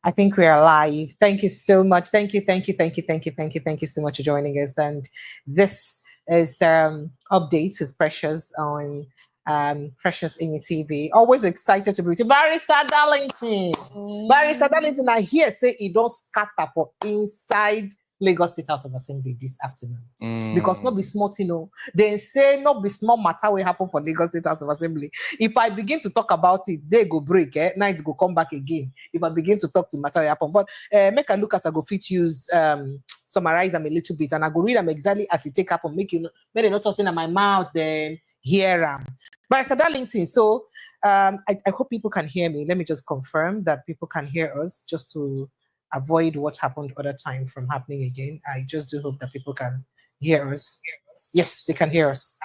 I think we are live. Thank you so much. Thank you so much for joining us. And this is updates with Precious on Precious in TV. Always excited to be with you. Barrister Darlington. Barrister Darlington, I hear say he don't scatter for inside Lagos State House of Assembly this afternoon. Because not be smart, you know. They say not be small matter will happen for Lagos State House of Assembly. If I begin to talk about it, they go break, night go come back again. If I begin to talk to matter will happen. But make a look as I go fit use summarize them a little bit, and I go read them exactly as it take happen. Make you know, maybe not tossing in my mouth, then hear them. Barrister Darlington, so I hope people can hear me. Let me just confirm that people can hear us, just to avoid what happened other time from happening again. I just do hope that people can hear us. Yes, they can hear us.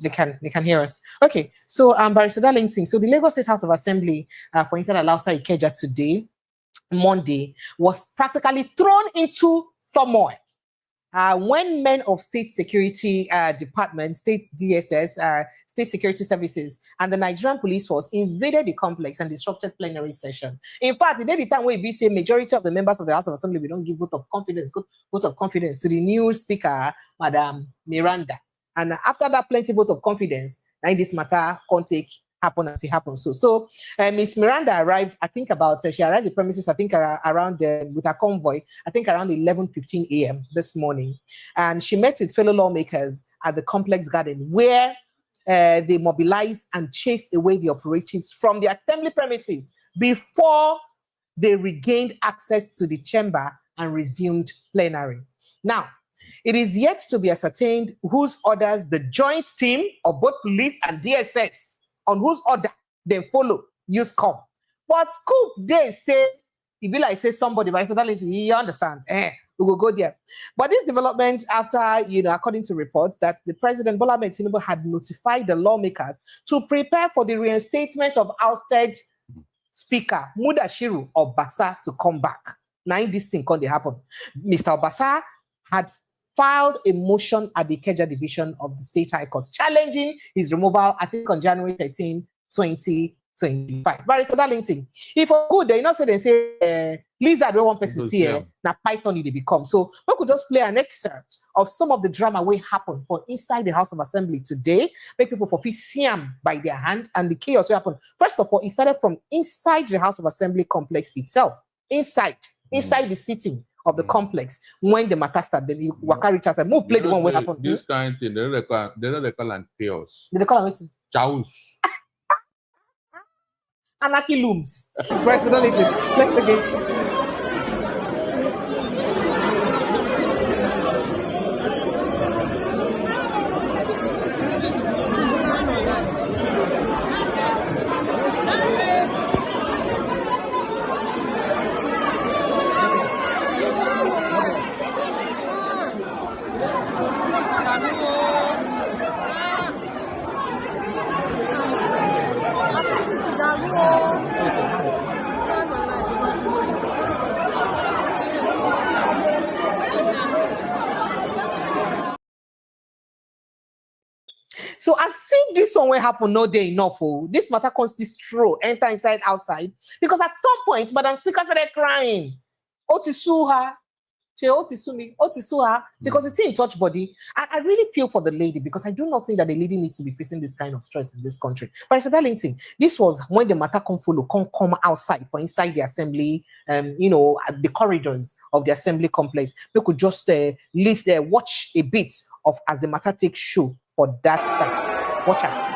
They can hear us. Okay, so Barrister Darlington, so the Lagos State House of Assembly for inside Alausa Ikeja today, Monday, was practically thrown into turmoil when men of State Security Department, State DSS, State Security Services, and the Nigerian Police Force invaded the complex and disrupted plenary session. In fact, it did the time where we say majority of the members of the House of Assembly, we don't give vote of confidence to the new speaker, Madam Meranda. And after that plenty vote of confidence, now this matter can't happen as it happens. So Miss Meranda arrived, I think about, she arrived the premises, I think around with her convoy, I think around 11:15 a.m. this morning. And she met with fellow lawmakers at the complex garden where they mobilized and chased away the operatives from the assembly premises before they regained access to the chamber and resumed plenary. Now, it is yet to be ascertained whose orders the joint team of both police and DSS, on whose order they follow, use come. But scoop, they say, it be like say somebody, but you understand, we will go there. But this development after, according to reports, that the President Bola Ahmed Tinubu had notified the lawmakers to prepare for the reinstatement of ousted Speaker Mudashiru Obasa to come back. Now, this thing can't happen. Mr. Obasa had filed a motion at the Ikeja division of the State High Court challenging his removal, I think on January 13, 2025. Barrister Darlington, if for good, they not say they say lizard where one person here, now Python they become. So we could just play an excerpt of some of the drama will happen for inside the House of Assembly today, make people for see them by their hand, and the chaos will happen. First of all, it started from inside the House of Assembly complex itself, inside the sitting of the complex. When the matter started, the waka reaches and more play the one will happen. This kind of thing, they don't call it chaos. They call it chaos. Anarchy looms. Personality. Let's again. So as if this one will happen no day enough, this matter comes this throw, enter inside, outside. Because at some point, Madam Speaker started crying. Otisuha. She Otisuha. Because it's in touch body. I really feel for the lady, because I do not think that the lady needs to be facing this kind of stress in this country. But Mr. Darlington, this was when the matter come outside for inside the assembly, at the corridors of the assembly complex. We could just watch a bit of as the matter takes show for that side. Watch out.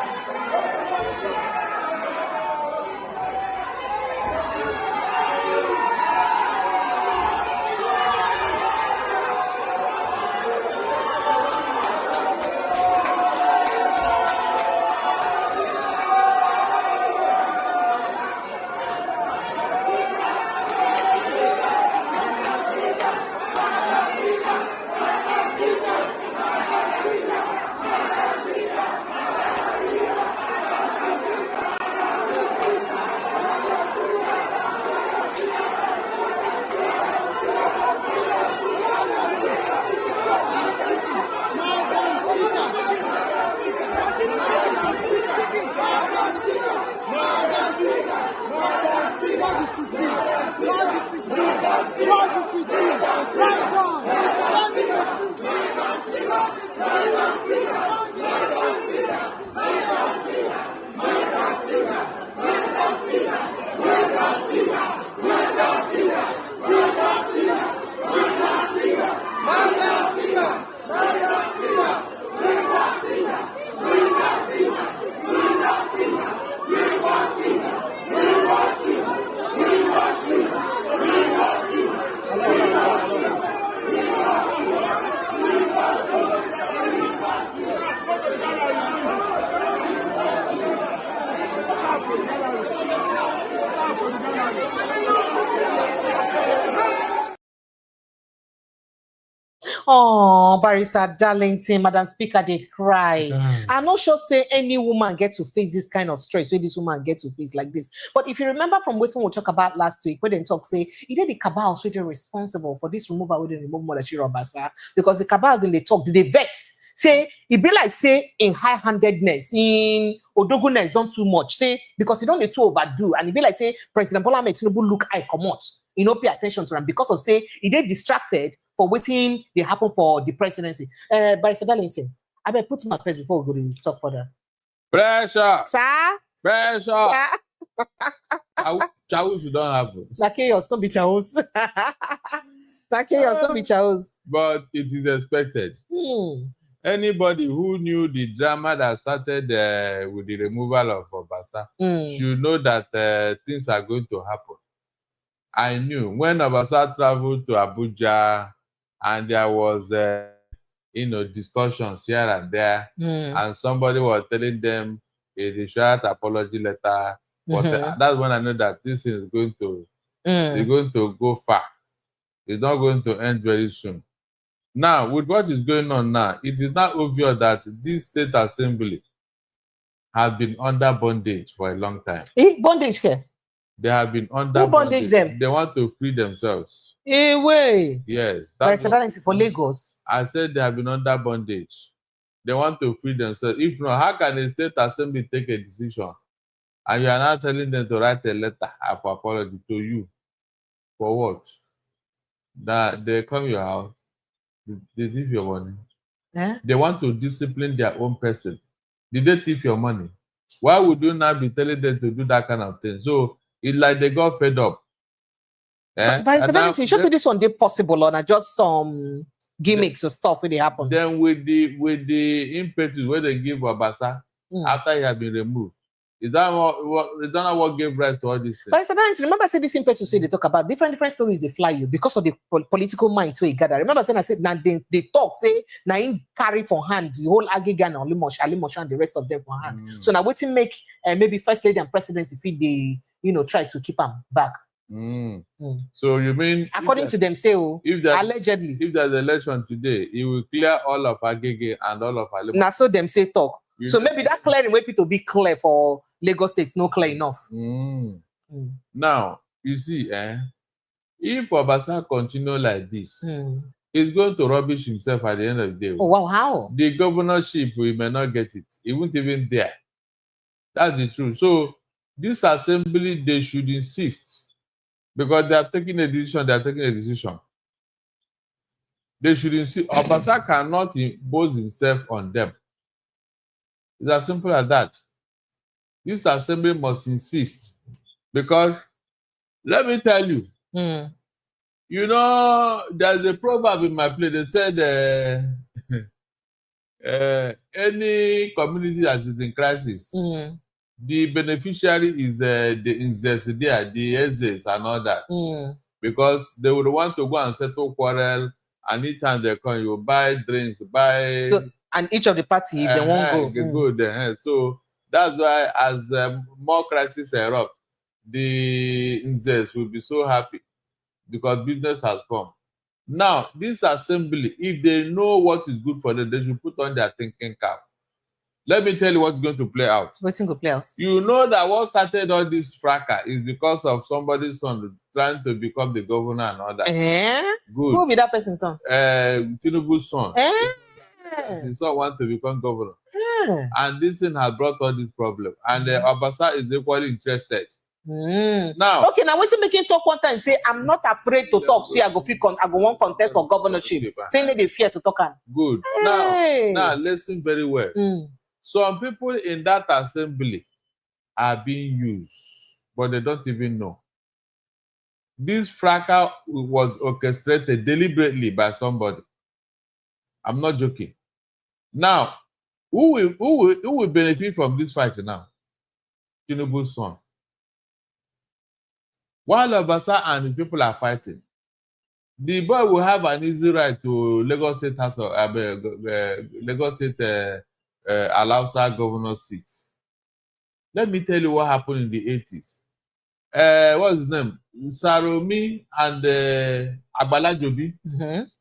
Oh, Barrister Darlington, Madam Speaker, they cry. I'm not sure say any woman get to face this kind of stress, where this woman get to face like this. But if you remember from what we talk about last week, when they talk say, either the cabals were responsible for this removal, we didn't remove Modashiro Obasa, because the cabals in the talk, they vex. Say, it be like, say, in high-handedness, in odoguness, don't too much. Say, because you don't need to overdo. And it be like, say, President Bola Ahmed Tinubu look I come out. You know, pay attention to them because of, say, he did distracted for waiting they happen for the presidency. Barrister Darlington, I better put my face before we go to talk further. Pressure. Sir? Pressure. Chaos you don't have. Na chaos, don't be chaos. Na chaos, don't be chaos. But it is expected. Anybody who knew the drama that started with the removal of Obasa should know that things are going to happen. I knew when Obasa traveled to Abuja and there was, discussions here and there, and somebody was telling them they should write apology letter. But that's when I know that this is going to, it's going to go far. It's not going to end very soon. Now, with what is going on now, it is not obvious that this state assembly has been under bondage for a long time. Bondage here? They have been under bondage them. They want to free themselves. Way. Yes. That's for Lagos. I said they have been under bondage. They want to free themselves. If not, how can a state assembly take a decision and you are now telling them to write a letter of apology to you? For what? That they come to your house, they thief your money. They want to discipline their own person. Did they thief your money? Why would you not be telling them to do that kind of thing? So it's like they got fed up. But it's just this one, they possible or not just some gimmicks or stuff when they happen. Then with the impetus where they give Obasa after he had been removed. Is that what gave rise to all this? But remember I said this impetus they talk about different stories they fly you because of the political mind where you gather. Remember I said now they talk, say now in carry for hand the whole Agigan and Limosh and the rest of them for hand. So now waiting make maybe first lady and presidency if they try to keep them back. So you mean according to them say allegedly if there's an election today, it will clear all of Agege and all of Alimo. Now so them say talk. So maybe that clearing way people be clear for Lagos State, no clear enough. Now you see, if Obasa continue like this, he's going to rubbish himself at the end of the day. Oh wow, how? The governorship, we may not get it. He won't even dare. That's the truth. So this assembly, they should insist because they are taking a decision. They should insist. Obasa cannot impose himself on them. It's as simple as that. This assembly must insist because let me tell you, there's a proverb in my play. They said any community that is in crisis, the beneficiary is the Insecurity, the DSS and all that. Because they would want to go and settle quarrel, and each time they come, you buy drinks, and each of the party, if they won't go. So that's why as more crises erupt, the Insects will be so happy because business has come. Now, this assembly, if they know what is good for them, they should put on their thinking cap. Let me tell you what's going to play out. What's going to play out? You know that what started all this fracas is because of somebody's son trying to become the governor and all that. Good. Who will be that person's son? Tinubu's son. His son wants to become governor. And this thing has brought all this problem. And Obasa is equally interested Now, okay, now when making talk one time, say I'm not afraid to talk. See, I go one contest for governorship. Saying they fear to talk. Good. Hey. Now listen very well. Some people in that assembly are being used, but they don't even know. This fracas was orchestrated deliberately by somebody. I'm not joking. Now, who will benefit from this fight now? Tinubu's son. While Obasa and his people are fighting, the boy will have an easy ride to Lagos State House of Lagos State Alausa governor seat. Let me tell you what happened in the 80s. What's his name? Saromi and Agbala Jobi.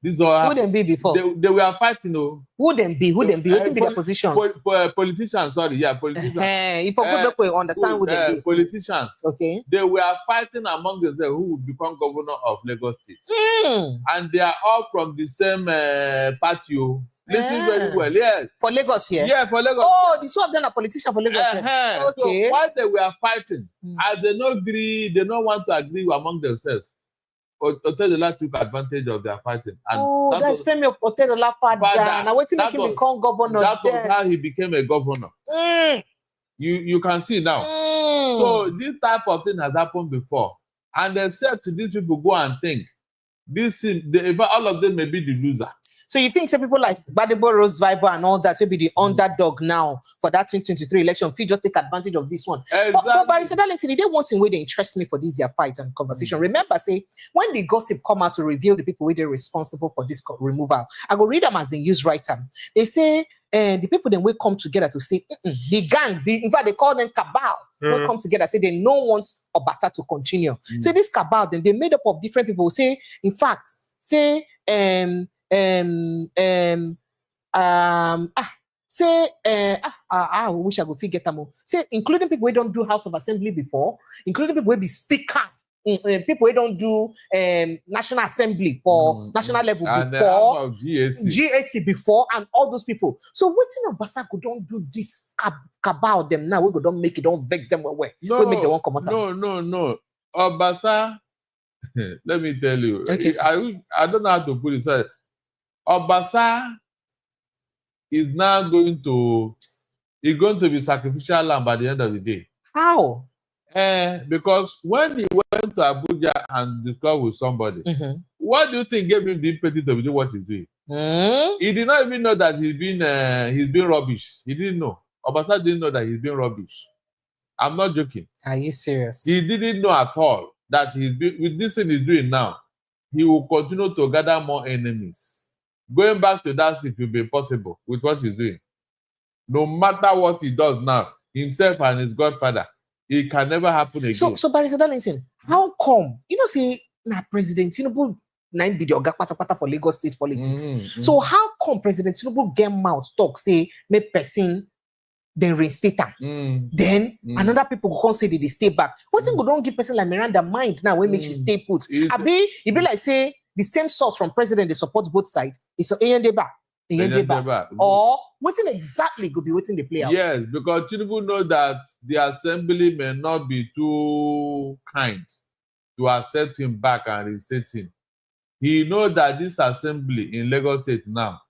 These all who them be before? They were fighting. Who them be? Who them be? What be their position? Politicians, sorry, yeah, politicians. If we understand who they be. Politicians. Okay. They were fighting among themselves who would become governor of Lagos State. And they are all from the same party. Listen very well, yes. For Lagos here? Yeah, for Lagos. Oh, the two of them are politicians for Lagos here. Okay. So while they were fighting, as they don't want to agree among themselves, Otedola took advantage of their fighting. And that's Femi Otedola father. Now waiting make him become governor. That was how he became a governor. You can see now. So this type of thing has happened before. And except these people go and think, all of them may be the loser. So you think some people like Badebo Rose Viper and all that will be the underdog now for that 2023 election? If you just take advantage of this one. Exactly. But Barrister Darlington, they want in way they interest me for this year fight and conversation. Remember, say, when the gossip come out to reveal the people who are responsible for this removal, I go read them as they use right time. They say, the people then will come together to say, the gang, in fact, they call them cabal, will come together, say they no wants Obasa to continue. So this cabal, then they made up of different people, say, in fact, say, I wish I could figure them. Say, including people who don't do House of Assembly before, including people who be speaker, people who don't do National Assembly for national level and before, GAC before, and all those people. So what's in Obasa could don't do this cabal them now? We go don't make it, don't vex them away. No, we make the one come out. No. Obasa, let me tell you, okay, I don't know how to put it. Sorry. Obasa is now going to be sacrificial lamb by the end of the day. How? Because when he went to Abuja and discussed with somebody, what do you think gave him the impetus to do what he's doing? He did not even know that he's been rubbish. He didn't know. Obasa didn't know that he's been rubbish. I'm not joking. Are you serious? He didn't know at all that with this thing he's doing now, he will continue to gather more enemies. Going back to that seat will be impossible with what he's doing. No matter what he does now, himself and his godfather, it can never happen again. So Barrister Darlington, how come? Say, President Tinubu 9 billion pata for Lagos State politics. So how come President Tinubu get mouth talk, say, make person then reinstate them? Then another people go come say they stay back. What's go don't give person like Meranda mind now when make she stay put? It be like say the same source from president they support both sides. It's a Eyendeba. Or what's exactly could be waiting the play out? Yes, because Tinubu know that the assembly may not be too kind to accept him back and reinstate him. He knows that this assembly in Lagos State now,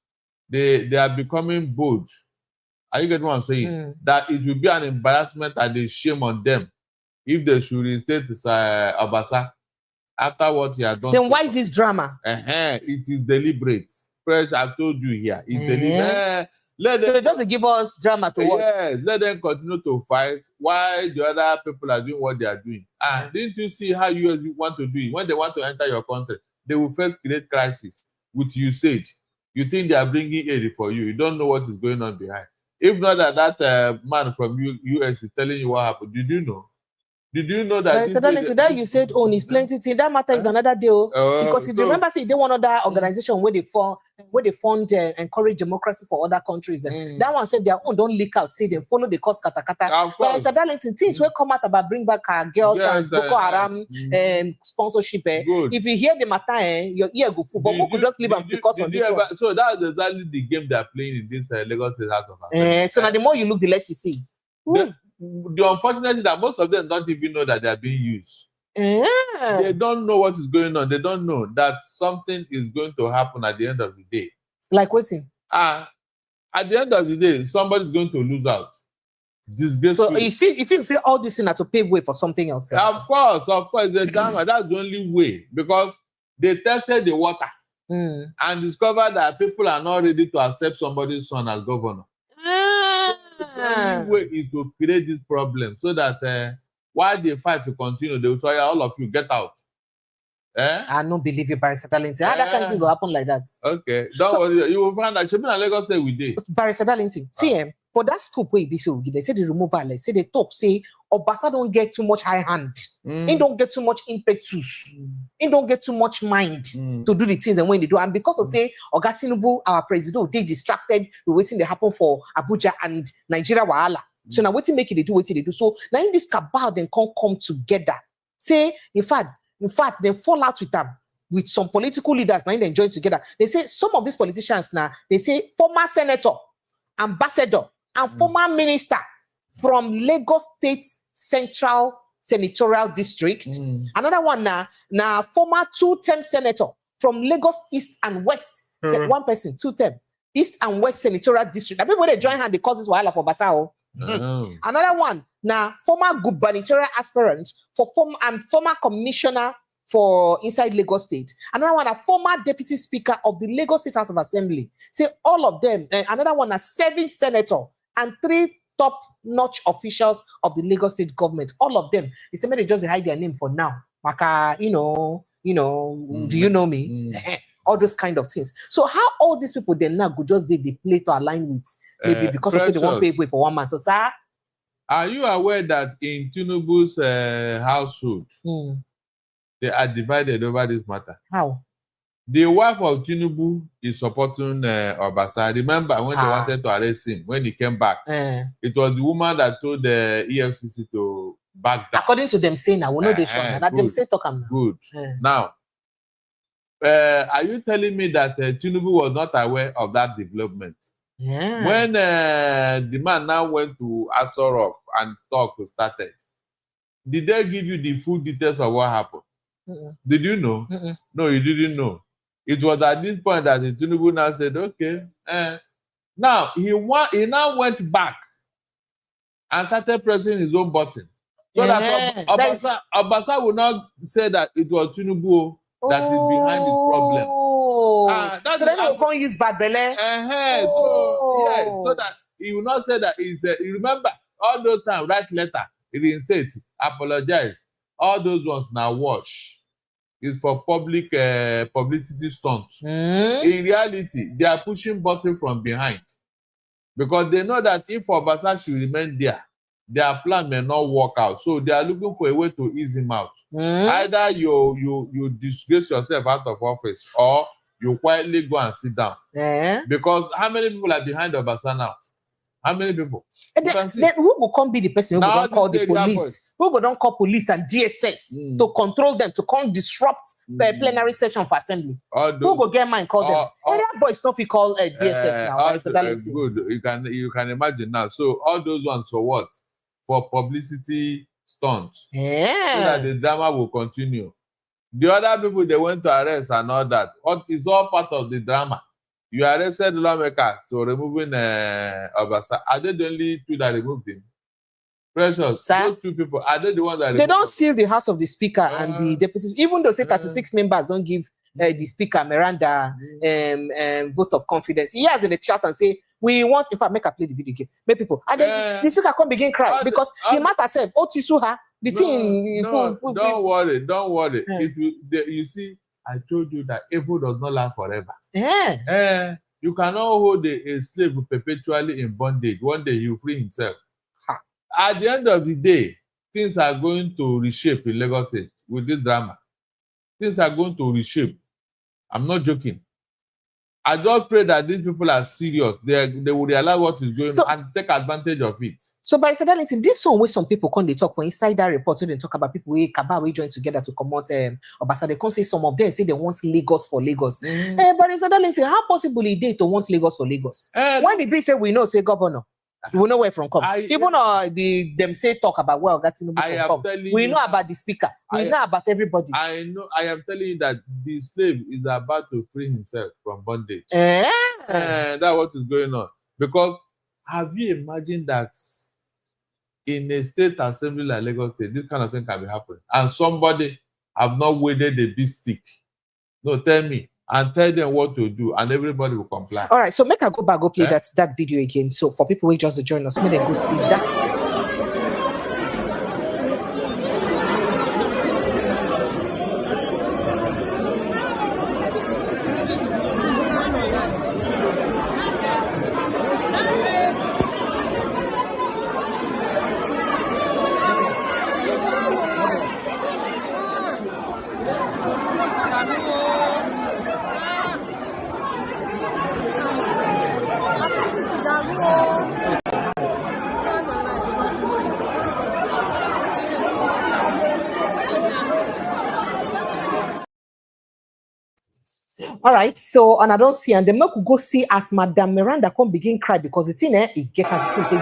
they are becoming bold. Are you getting what I'm saying? That it will be an embarrassment and a shame on them if they should reinstate Obasa after what he has done. Then why this drama? It is deliberate. Fresh, I've told you here. It's deliberate. So they just give us drama to watch. Yes, let them continue to fight while the other people are doing what they are doing. And didn't you see how you want to do it? When they want to enter your country, they will first create crisis with usage. You think they are bringing aid for you. You don't know what is going on behind. If not that man from US is telling you what happened, did you know? Did you know that? That you said, it's plenty thing. That matter is another deal. Because if you remember, say they want other organization where they fund encourage democracy for other countries. That one said their own don't leak out. Say they follow the cause kata. But Darlington, things will come out about bring back our girls and Boko Haram sponsorship. If you hear the matter, your ear go full. But we could just leave and focus on this one. So that's exactly the game they are playing in this Lagos State House of Assembly. So now the more you look, the less you see. the unfortunate thing that most of them don't even know that they are being used. Yeah. They don't know what is going on. They don't know that something is going to happen at the end of the day. Like what's in? At the end of the day, somebody's going to lose out. Disgracefully. So if you say all this in to pave way for something else. Of course, the drama. That's the only way, because they tested the water and discovered that people are not ready to accept somebody's son as governor. The only way is to create this problem so that while they fight to continue, they will say, all of you get out. I don't believe you, Barrister Darlington. How that kind of thing will happen like that? Okay, don't worry. You will find that Chebin and Lagos State with this. Barrister Darlington, see, for that scoop where be so they say the removal, say they talk, say Obasa don't get too much high hand. He don't get too much impetus. He don't get too much mind to do the things and when they do. And because of say Oga Tinubu, our president, they distracted, we waiting to happen for Abuja and Nigeria wahala. So now waiting make it they do what they do. So now in this cabal then come together. Say in fact, they fall out with them, with some political leaders, now they join together. They say some of these politicians now, they say former senator, ambassador, and former minister from Lagos State Central Senatorial District. Another one now former 2-term senator from Lagos East and West. One person, 2-term. East and West Senatorial District. Now people they join hand, they cause this wahala for Basao. Another one, now former gubernatorial aspirant for former commissioner for inside Lagos State. Another one, a former deputy speaker of the Lagos State House of Assembly. Say all of them. Another one, a 7 senator and 3 top-notch officials of the Lagos State government. All of them. They say they just hide their name for now. Maka, do you know me? All those kind of things. So how all these people then now go just they play to align with maybe because of the one pay way for one man. So sir, are you aware that in Tinubu's household they are divided over this matter? How? The wife of Tinubu is supporting Obasa. Remember when they wanted to arrest him when he came back? It was the woman that told the EFCC to back down. According to them saying now, we know they show that them say talk am. Good. Now. Are you telling me that Tinubu was not aware of that development? When the man now went to Aso Rock and talk started, did they give you the full details of what happened? Did you know? No, you didn't know. It was at this point that the Tinubu now said, okay. Now, he now went back and started pressing his own button. So that Obasa will not say that it was Tinubu that is behind the problem. So then you can't use bad belly. So that he will not say that he's. Remember all those times, write letter, reinstate, apologize. All those ones now wash. It's for public publicity stunt. In reality, they are pushing button from behind because they know that if Obasa should remain there, their plan may not work out. So they are looking for a way to ease him out. Either you disgrace yourself out of office or you quietly go and sit down. Because how many people are behind Obasa now? How many people? Then who will come be the person who will don't call the police? Who will don't call police and DSS to control them, to come disrupt the plenary session for assembly? Who will get mine call them? Area boys don't we call DSS now? Good. You can imagine now. So all those ones for what? For publicity stunts. So that the drama will continue. The other people they went to arrest and all that. It's all part of the drama. You arrested lawmakers for removing Obasa. Are they the only two that removed him? Precious. Sir? Those 2 people, are they the ones that they don't seal the House of the Speaker and the deputies, even though say 36 members don't give the Speaker Meranda vote of confidence. He has in the chat and say, we want, in fact, make a play the video game. Make people. And then the Speaker can't begin crying because the matter said, Otisuha, the thing. Don't worry. You see, I told you that evil does not last forever. You cannot hold a slave perpetually in bondage. One day he will free himself. At the end of the day, things are going to reshape in Lagos State with this drama. Things are going to reshape. I'm not joking. I just pray that these people are serious. They will realize what is going on and take advantage of it. So, Barrister Darlington, this one where some people come, they talk for inside that report, so they talk about people we join together to come out Obasa. They can't say some of them say they want Lagos for Lagos. Barrister Darlington, how possible is it to want Lagos for Lagos? When the bill say we know, say governor. We know where from come. Even them say talk about well, that's in the we know about the speaker. We know about everybody. I know. I am telling you that the slave is about to free himself from bondage. That's what is going on. Because have you imagined that in a state assembly like Lagos State, this kind of thing can be happening, and somebody have not wielded a big stick? No, tell me. And tell them what to do, and everybody will comply. All right, so make I go back, go play that video again. So for people who just join us, make them go see that. All right, so and I don't see, and the milk go see as Madam Meranda come begin cry because it's in there, it get as it take.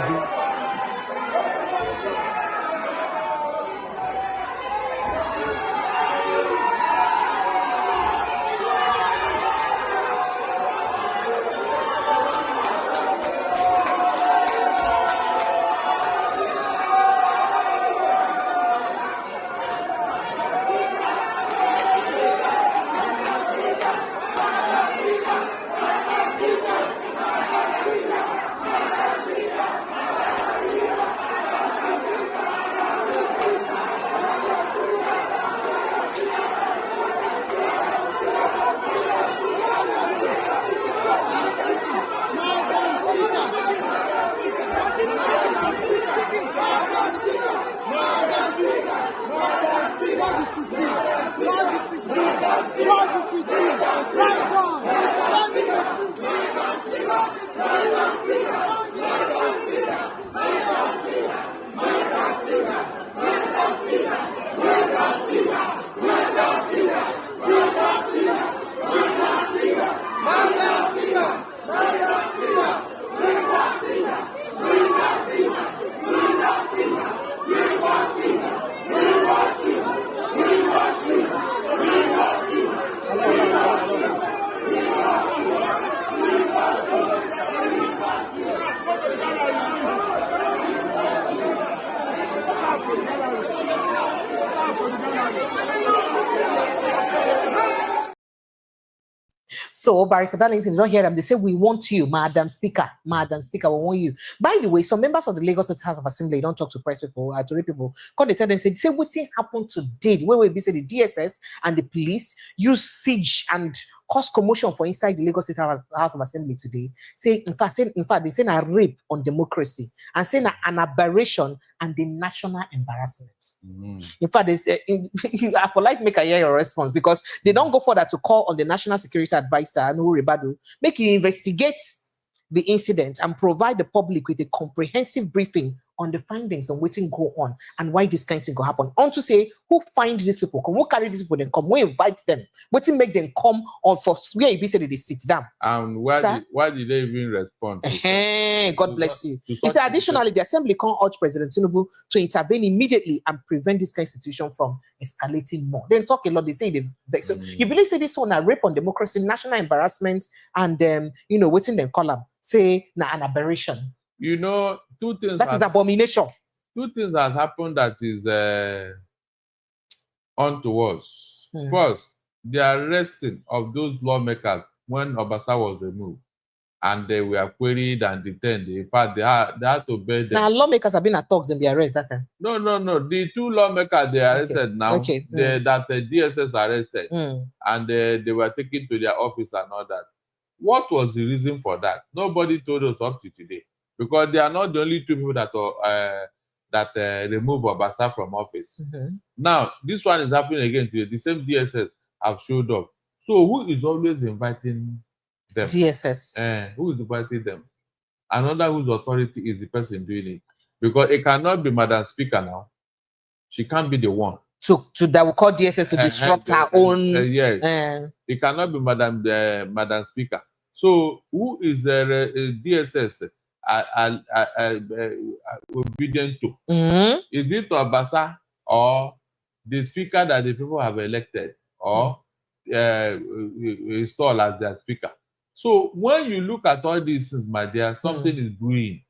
So, Barrister Darlington, you don't hear them. They say, we want you, Madam Speaker. Madam Speaker, we want you. By the way, some members of the Lagos State House of Assembly don't talk to press people, to people. Come they tell them, say what happened today? The way we say the DSS and the police use siege and cause commotion for inside the Lagos State House of Assembly today. In fact, they say a rape on democracy and say an aberration and the national embarrassment. In fact, they say, I for like make a hear your response because they don't go further to call on the National Security Advisor, Nuhu Ribadu, make you investigate the incident and provide the public with a comprehensive briefing on the findings on what's go on and why this kind of thing go happen. On to say who find these people, come, who carry these people, then come, who invite them, what make them come on for where he said they sit down. And why did they even respond? God bless you. He said, additionally, the assembly can urge President Tinubu to intervene immediately and prevent this kind of situation from escalating more. Then talk a lot, they say so you believe say this one a rape on democracy, national embarrassment, and what's in the column? Say an aberration. Two things that is abomination. Two things that happened that is unto us. First, the arresting of those lawmakers when Obasa was removed, and they were queried and detained. In fact, they had to bail them. Now, lawmakers have been at talks and be arrested that time. No. The two lawmakers they arrested now. Okay. That the DSS arrested, and they were taken to their office and all that. What was the reason for that? Nobody told us up to today. Because they are not the only two people that remove Obasa from office. Now, this one is happening again today. The same DSS have showed up. So who is always inviting them? DSS. Who is inviting them? Another whose authority is the person doing it. Because it cannot be Madam Speaker now. She can't be the one. So that will call DSS to disrupt her own. Yes. It cannot be Madam Speaker. So who is DSS obedient to? Mm-hmm. Is it Obasa or the speaker that the people have elected, or installed as their speaker? So when you look at all these things, my dear, something is brewing.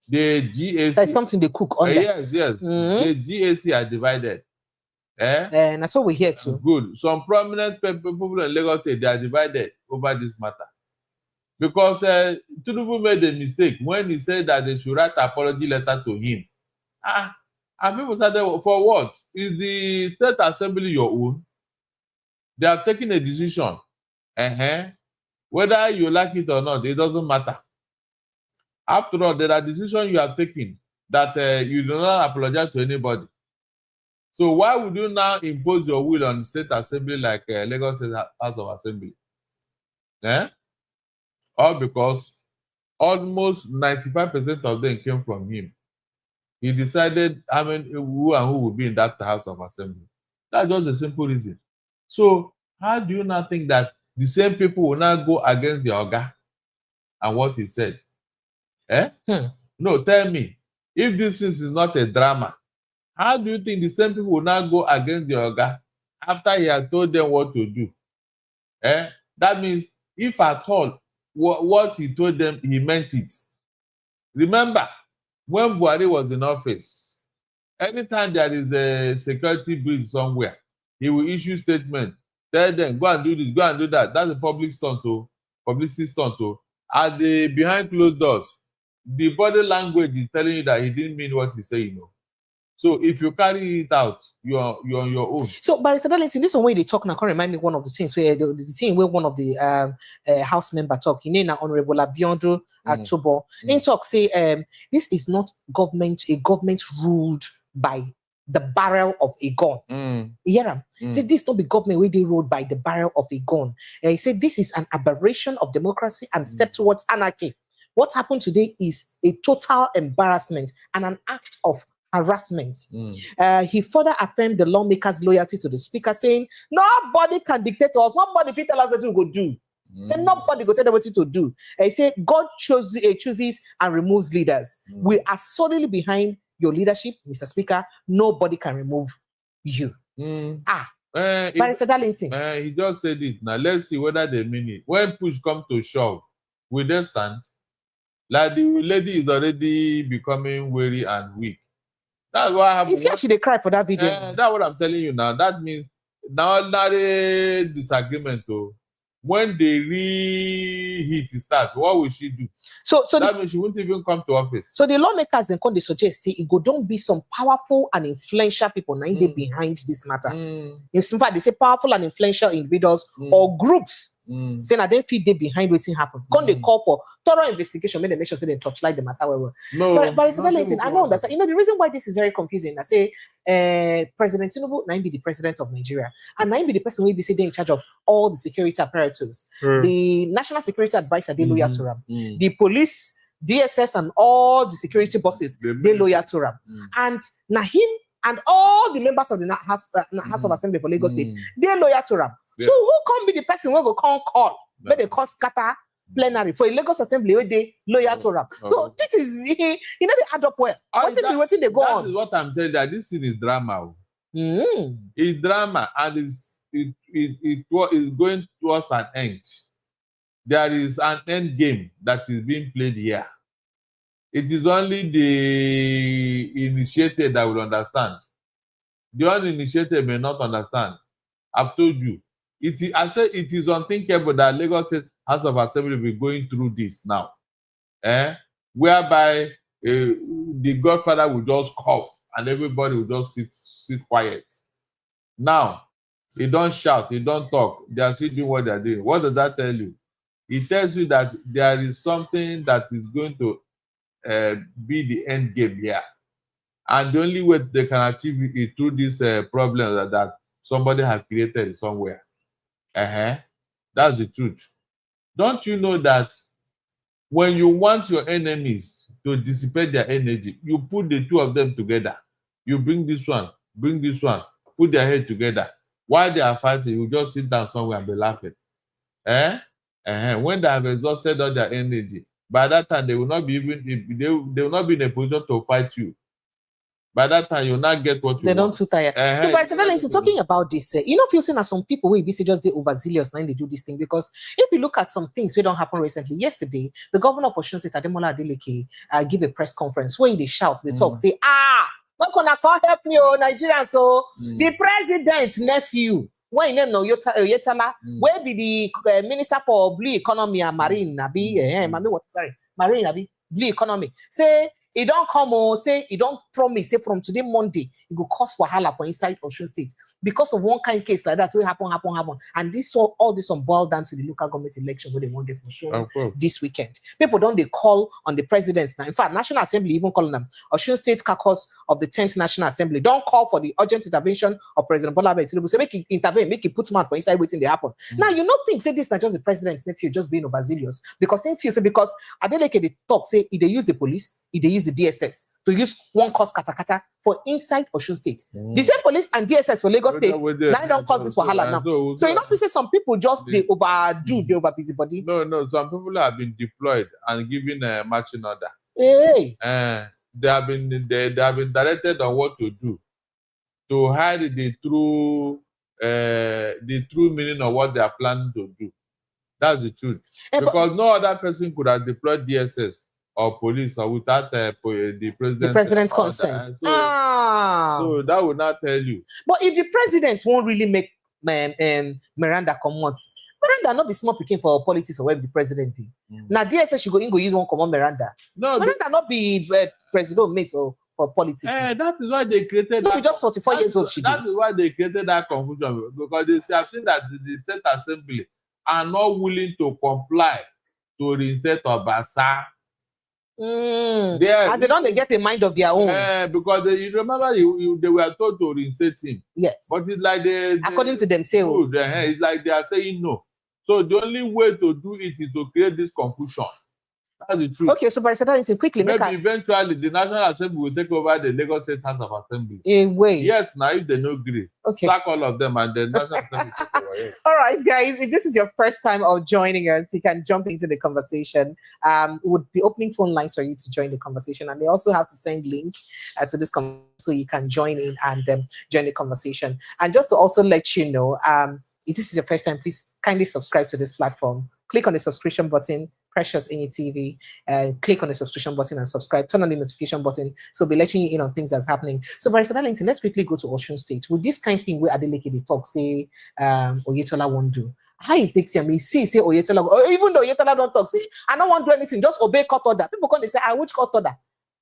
The GAC, There's something they cook on there. yes. The GAC are divided. And that's what we hear too. Good. Some prominent people in Lagos State, they are divided over this matter. Because Tinubu made a mistake when he said that they should write an apology letter to him. And people started, for what? Is the State Assembly your own? They have taken a decision. Whether you like it or not, it doesn't matter. After all, there are decisions you have taken that you do not apologize to anybody. So why would you now impose your will on the State Assembly like Lagos State House of Assembly? All because almost 95% of them came from him. He decided who and who will be in that House of Assembly. That's just a simple reason. So how do you not think that the same people will not go against the Oga and what he said? No, tell me, if this is not a drama, how do you think the same people will not go against the Oga after he had told them what to do? That means if at all what he told them, he meant it. Remember, when Buhari was in office, anytime there is a security breach somewhere, he will issue statement, tell them, go and do this, go and do that. That's a public stunt, publicity stunt. At the behind closed doors, the body language is telling you that he didn't mean what he said, So if you carry it out, you're on your own. So, Barrister Darlington, this one way they talk now can remind me one of the things where the thing where one of the House member talk. You know, Honorable Abiondo Atubo. In talk say this is not a government ruled by the barrel of a gun. Say this don't be government where they ruled by the barrel of a gun. He said this is an aberration of democracy and step towards anarchy. What happened today is a total embarrassment and an act of harassment. He further affirmed the lawmakers' loyalty to the speaker, saying, nobody can dictate to us, nobody can tell us what we go do. Say nobody go tell them what to do. He said, God chooses and removes leaders. We are solidly behind your leadership, Mr. Speaker. Nobody can remove you. Barrister Darlington. He just said it. Now let's see whether they mean it. When push comes to shove, will they stand? Like the lady is already becoming weary and weak. That's what happened. You see how she they cry for that video? That's what I'm telling you now. That means now a disagreement. When the reheat starts, what will she do? So that means she won't even come to office. So the lawmakers then come, they suggest, say, it go don't be some powerful and influential people now they behind this matter. In fact, they say powerful and influential individuals or groups. Say now they feel they behind what's happened. Come they call for thorough investigation, make sure they touchlight the matter well. But it's not I don't understand. The reason why this is very confusing. I say President Tinubu now be the president of Nigeria, and now be the person will be sitting in charge of all the security apparatus. The National Security Advisor, they loyal to him. The police, DSS, and all the security bosses, they loyal to him. And now him and all the members of the House of Assembly for Lagos State, they loyal to him. So who can be the person who go call, where they call scatter plenary for a Lagos Assembly where they loyal to him? So this is, they add up well. What's they go on? That is what I'm telling you, that this thing is drama. It's drama, and it is going towards an end. There is an end game that is being played here. It is only the initiated that will understand. The uninitiated may not understand. I've told you. I said it is unthinkable that Lagos State House of Assembly will be going through this now. Whereby the Godfather will just cough and everybody will just sit quiet. Now, they don't shout, they don't talk, they are still doing what they are doing. What does that tell you? It tells you that there is something that is going to be the end game here. And the only way they can achieve it is through this problem that somebody has created somewhere. That's the truth. Don't you know that when you want your enemies to dissipate their energy, you put the two of them together. You bring this one, put their head together. While they are fighting, you just sit down somewhere and be laughing. When they have exhausted all their energy, By that time, they will not be they will not be in a position to fight you. By that time, you'll not get what you they want. don't too tired. So, Barrister Darlington, talking about this, you know, feeling as some people will be just the overzealous now they do this thing, because if you look at some things we don't happen recently, yesterday, the governor of Osun State, Ademola Adeleke, give a press conference where they shout, they talk, say, not gonna come help me, oh, Nigerians, so the president's nephew, when you know Yetala, where be the minister for blue economy and marine, marine, blue economy, say, he don't come or say he don't promise say from today Monday it will cause wahala for inside Osun State because of one kind of case like that will happen, and this all this one boiled down to the local government election where they won't get for sure this weekend. People don't they call on the presidents now. In fact, National Assembly even calling them Osun State caucus of the 10th National Assembly don't call for the urgent intervention of President Bola Ahmed Tinubu. Say make it intervene, make it put man for inside waiting they happen. Now you don't think say this not just the president's nephew just being overzealous because if you say because Adeleke they talk say if they use the police, if they use the DSS to use one cause katakata for inside Osun State. The same police and DSS for Lagos State now don't cause this wahala now. So you know, if you say some people just they overdo, they over busybody. No, some people have been deployed and given a marching order. Hey. They have been directed on what to do to hide the true meaning of what they are planning to do. That's the truth. Because no other person could have deployed DSS or police or without the president's consent. So that would not tell you. But if the president won't really make Meranda come once, Meranda not be small picking for politics or where the president. Now DSS should go use one common Meranda. No, Meranda not be president mate or for politics. That is why they created. No, just 44 years old. That is why they created that confusion, because they have seen that the state assembly are not willing to comply to reinstate Obasa. And they don't get a mind of their own. Because you remember they were told to reinstate him. Yes. But it's like according to themselves. It's like they are saying no. So the only way to do it is to create this confusion. That's the truth. Okay, so Barrister Darlington, quickly. Maybe eventually the National Assembly will take over the Lagos State House of Assembly. In way. Yes, now if they no agree, sack all of them and the National Assembly take over. Yeah. All right, guys, if this is your first time of joining us, you can jump into the conversation. Would be opening phone lines for you to join the conversation, and they also have to send link to this conversation so you can join in and join the conversation. And just to also let you know, if this is your first time, please kindly subscribe to this platform. Click on the subscription button, Precious Any TV, click on the subscription button and subscribe. Turn on the notification button, so we'll be letting you in on things that's happening. So, Barrister Darlington, let's quickly go to Osun State. With this kind of thing where Adeleke they talk, say Oyetola won't do. How it takes him, say Oyetola, or even though Oyetola don't talk, say I don't want to do anything, just obey court order. People come, they say, I which court order?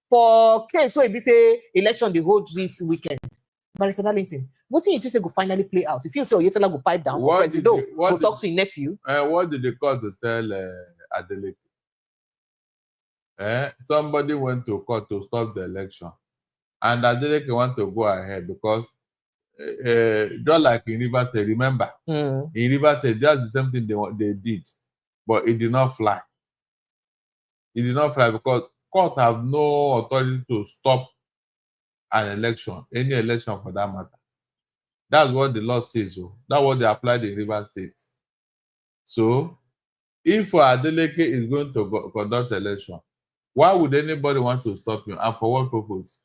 For case where we say election they hold this weekend. Barrister Darlington, what do you think will finally play out? If you say Oyetola will pipe down, go talk to his nephew. What did they call to tell Adeleke? Somebody went to court to stop the election, and Adeleke want to go ahead because just like in Rivers State, remember, in Rivers State, that's the same thing they did, but it did not fly. It did not fly because court have no authority to stop an election, any election for that matter. That's what the law says. That's what they applied in Rivers State. So, if Adeleke is going to conduct election, why would anybody want to stop him, and for what purpose?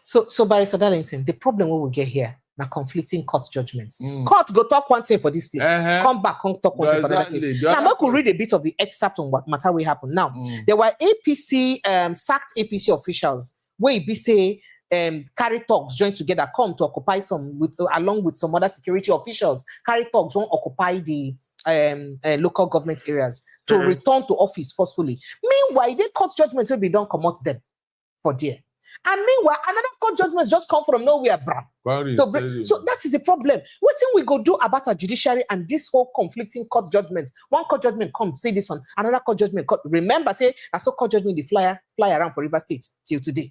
So Barrister Darlington, the problem we will get here now conflicting court judgments. Court go talk one thing for this place, come back, come talk one thing for that place. Now, I could read a bit of the excerpt on what matter will happen. Now, there were APC sacked APC officials where be say carry talks join together, come to occupy some along with some other security officials. Carry talks won't occupy the local government areas to return to office forcefully. Meanwhile, the court judgment will be done come them for there. And meanwhile, another court judgment just come from nowhere, bruh. So that is the problem. What thing we go do about our judiciary and this whole conflicting court judgments? One court judgment come say this one, another court judgment. Remember, say that's so court judgment the fly around for Rivers State till today.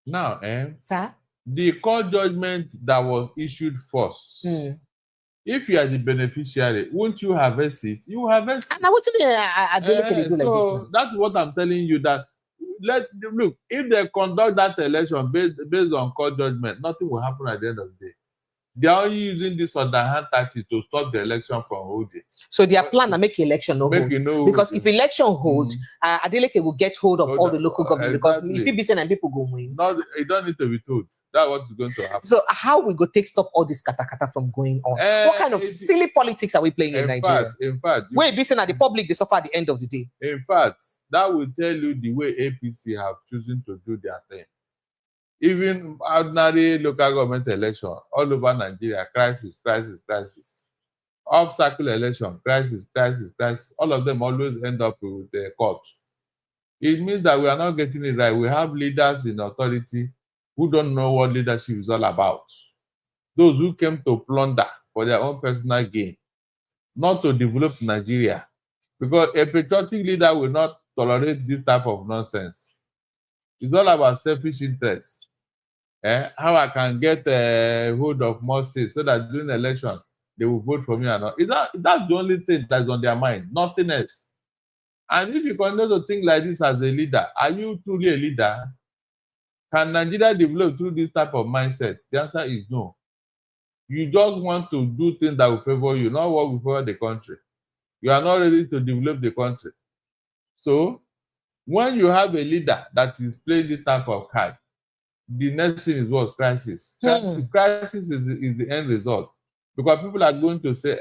Now, sir, the court judgment that was issued first. If you are the beneficiary, won't you have a seat? You have a seat. And what's the so that's what I'm telling you. That if they conduct that election based on court judgment, nothing will happen at the end of the day. They are only using this underhand tactic to stop the election from holding. So their plan to make election no hold. Because if election hold, Adeleke will get hold of all the local government. Exactly. Because if it be saying and people go win. No, it don't need to be told. That's what is going to happen. So how we go take stop all this kata from going on? What kind of silly politics are we playing in Nigeria? In fact, where be saying that the public they suffer at the end of the day. In fact, that will tell you the way APC have chosen to do their thing. Even ordinary local government election all over Nigeria, crisis. Off-cycle election, crisis. All of them always end up with the court. It means that we are not getting it right. We have leaders in authority who don't know what leadership is all about. Those who came to plunder for their own personal gain, not to develop Nigeria. Because a patriotic leader will not tolerate this type of nonsense. It's all about selfish interests. How I can get a hold of more states so that during the election they will vote for me or not. That's the only thing that's on their mind, nothing else. And if you continue to think like this as a leader, are you truly a leader? Can Nigeria develop through this type of mindset? The answer is no. You just want to do things that will favor you, not what will favor the country. You are not ready to develop the country. So, when you have a leader that is playing this type of card, the next thing is what? Crisis. Crisis is the end result. Because people are going to say,